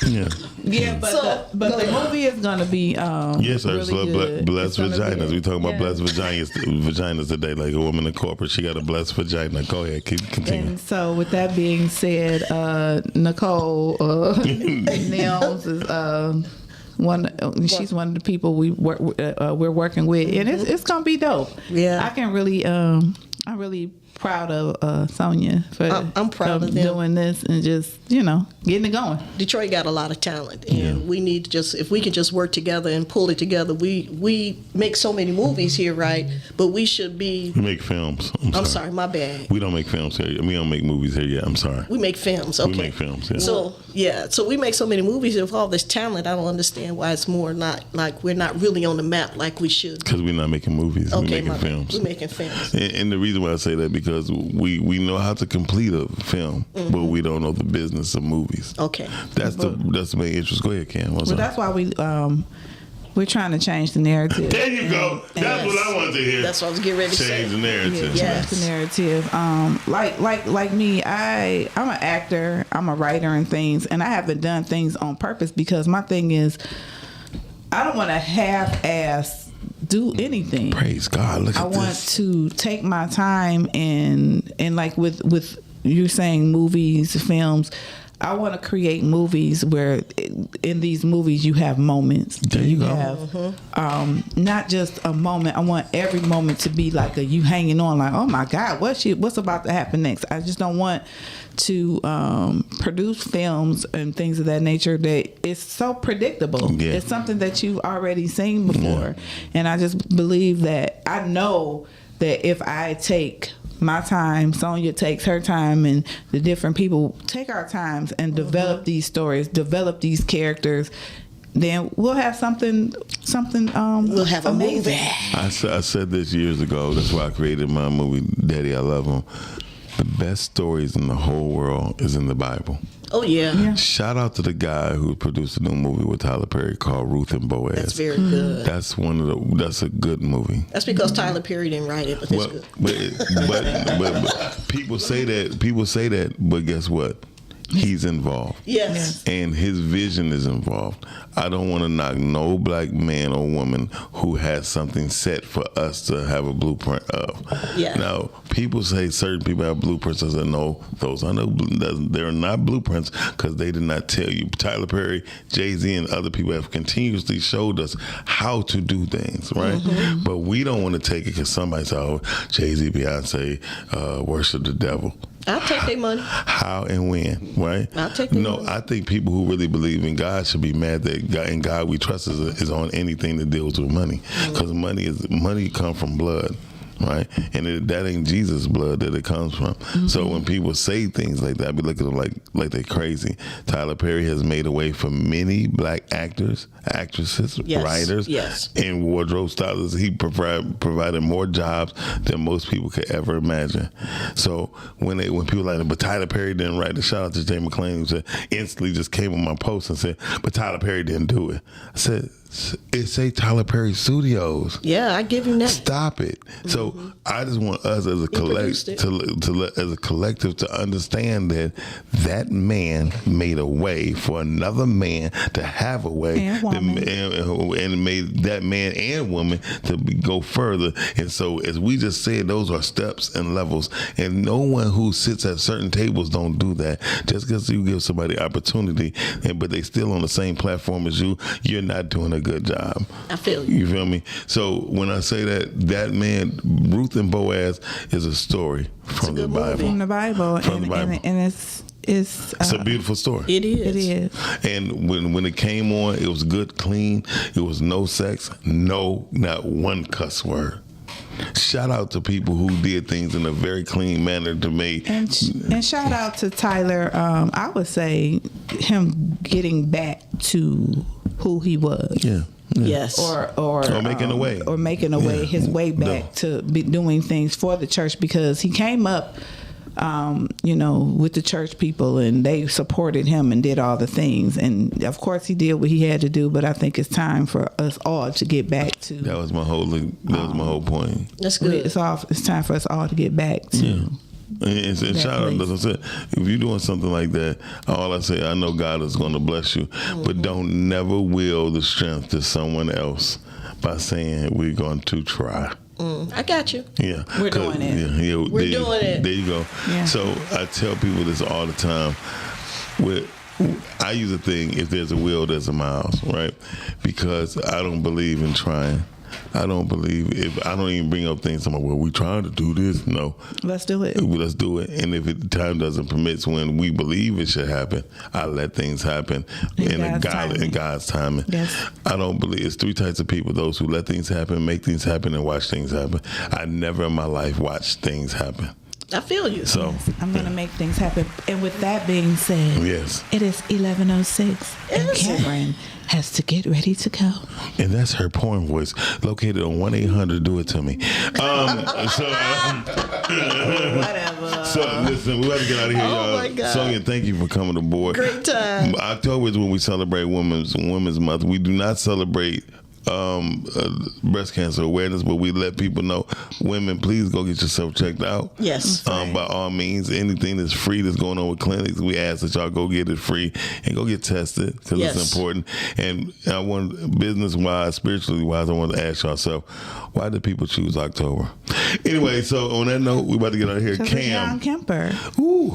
Yeah. Yeah, but So, the movie is gonna be Yes, Ursula, really good. blessed It's gonna vaginas. be- We talking about yeah. blessed vaginas today. Like a woman in corporate, she got a blessed vagina. Go ahead, continue. And so, with that being said, Nicole Nels is she's one of the people we're working with, and it's gonna be dope. Yeah. I can really I'm really proud of Sonia for I'm proud of them. doing this and just getting it going. Detroit got a lot of talent, and we need to if we can just work together and pull it together. We make so many movies here, right? But we should be. We make films. I'm sorry, my bad. We don't make films here. We don't make movies here yet. I'm sorry. We make films. Okay. We make films. Yeah. So we make so many movies with all this talent. I don't understand why it's more not like we're not really on the map like we should. Because we're not making movies. Okay, we're making films. We're making films. And the reason why I say that because we know how to complete a film, but we don't know the business of movies. Okay. That's the main interest. Go ahead, Cam. What's Well, up? that's why we're trying to change the narrative. There you go. That's what I wanted to hear. That's what I was getting ready to say. Change the narrative. Yeah. Change the narrative. Like me, I'm an actor, I'm a writer and things, and I haven't done things on purpose because my thing is I don't want to half-ass do anything. Praise God. Look at this. I want to take my time and like with you saying movies, films, I want to create movies where in these movies you have moments. There you go. Have not just a moment. I want every moment to be like you hanging on, like, oh my God, what's about to happen next? I just don't want to produce films and things of that nature that it's so predictable. Yeah. It's something that you've already seen before. And I just believe that I know that if I take my time, Sonia takes her time, and the different people take our times and develop these stories, develop these characters, then we'll have something. We'll have a movie. amazing. I said this years ago. That's why I created my movie, Daddy, I Love Him. The best stories in the whole world is in the Bible. Oh yeah. Shout out to the guy who produced a new movie with Tyler Perry called Ruth and Boaz. That's very good. That's a good movie. That's because Tyler Perry didn't write it, but that's good. But people say that, but guess what? He's involved. Yes. And his vision is involved. I don't want to knock no black man or woman who has something set for us to have a blueprint of. Yeah. Now, people say certain people have blueprints. I said, no, those are no, they're not blueprints because they did not tell you. Tyler Perry, Jay-Z, and other people have continuously showed us how to do things, right? Mm-hmm. But we don't want to take it because somebody said, oh, Jay-Z, Beyonce worship the devil. I'll take their money. How and when, right? I'll take the money. I think people who really believe in God should be mad that God, in God we trust is on anything that deals with money, because money come from blood, right? And that ain't Jesus' blood that it comes from. So when people say things like that, I be looking at them like they're crazy. Tyler Perry has made a way for many black actors, actresses, Yes, writers, yes. and wardrobe stylists. He provided more jobs than most people could ever imagine. So when people like, but Tyler Perry didn't write it. Shout out to Jay McClain, who said, instantly just came on my post and said, but Tyler Perry didn't do it. I said, it say Tyler Perry Studios. Yeah, I give him that. Stop it. So I just want us as a produced collective to understand that man made a way for another man to have a way, And woman. and made that man and woman to go further. And so, as we just said, those are steps and levels. And no one who sits at certain tables don't do that. Just because you give somebody opportunity, but they still on the same platform as you, you're not doing a good job. I feel you. You feel me? So when I say that man, Ruth and Boaz, is a story from the good Bible. movie. From the Bible, From the Bible. and it's It's a beautiful story. It is. it is. And when it came on, it was good, clean. It was no sex, not one cuss word. Shout out to people who did things in a very clean manner to make. And shout out to Tyler. I would say him getting back to who he was. Yeah. Yes. Or making a way. Or making a way, his way back to be doing things for the church, because he came up, with the church people, and they supported him and did all the things. And of course he did what he had to do, but I think it's time for us all to get back to. That was my whole point. That's good. It's time for us all to get back to. Yeah. And shout out, as I said, if you're doing something like that, all I say, I know God is going to bless you, but don't never will the strength to someone else by saying we're going to try. I got you. Yeah, We're doing it. Yeah, We're doing it. There you go. Yeah. So I tell people this all the time. I use a thing: if there's a will, there's a miles, right? Because I don't believe in trying. I don't even bring up things like, well, we trying to do this. No. Let's do it. Let's do it. And if the time doesn't permit, when we believe it should happen, I let things happen in God's timing. Yes. I don't believe it's three types of people: those who let things happen, make things happen, and watch things happen. I never in my life watched things happen. I feel you. So I'm going to make things happen. And with that being said, yes, it is 11:06, and Cameron has to get ready to go. and that's her porn voice, located on 1-800. Do it to me. Whatever. So listen, we got to get out of here, y'all. Oh, my God. Sonia, thank you for coming aboard. Great time. October is when we celebrate Women's Month. We do not celebrate breast cancer awareness, but we let people know, women, please go get yourself checked out. Yes. By all means, anything that's free that's going on with clinics, we ask that y'all go get it free and go get tested, because it's important. And I want, business wise, spiritually wise, I want to ask y'all, so why do people choose October? Anyway, so on that note, we about to get out of here. John Kemper. We'll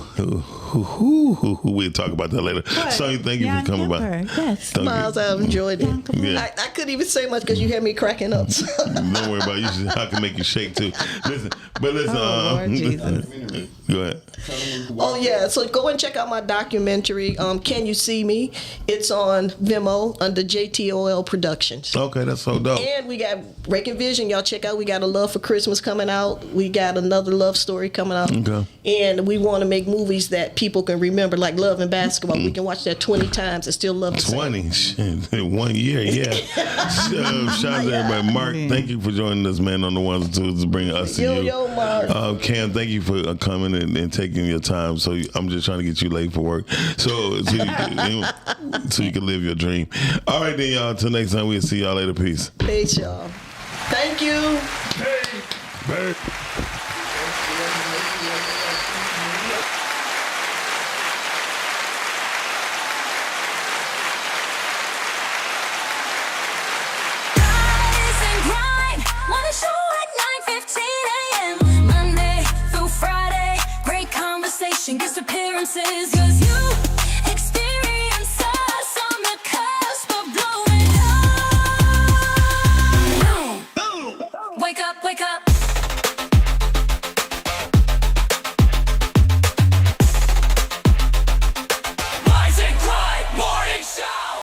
talk about that later. Sonia, thank you for coming by. Yes. Thank you. Miles, I've enjoyed it. Yeah. I couldn't even say much because you had me cracking up. Don't worry about it. I can make you shake too. Listen. Lord Jesus. Go ahead. Oh yeah, so go and check out my documentary, Can You See Me? It's on Vimeo under JTOL Productions. Okay, that's so dope. And we got Breaking Vision, y'all check out. We got A Love for Christmas coming out. We got another love story coming out. Okay. And we want to make movies that people can remember, like Love and Basketball. We can watch that 20 times and still love it. 20, shit, 1 year, yeah. Shout out to everybody. Mark, thank you for joining us, man, on the ones and twos to bring us to you. Yo, Mark. Cam, thank you for coming and taking your time. So I'm just trying to get you late for work, so you can live your dream. All right, then, y'all. Till next time, we'll see y'all later. Peace. Peace, y'all. Thank you. Hey, bird.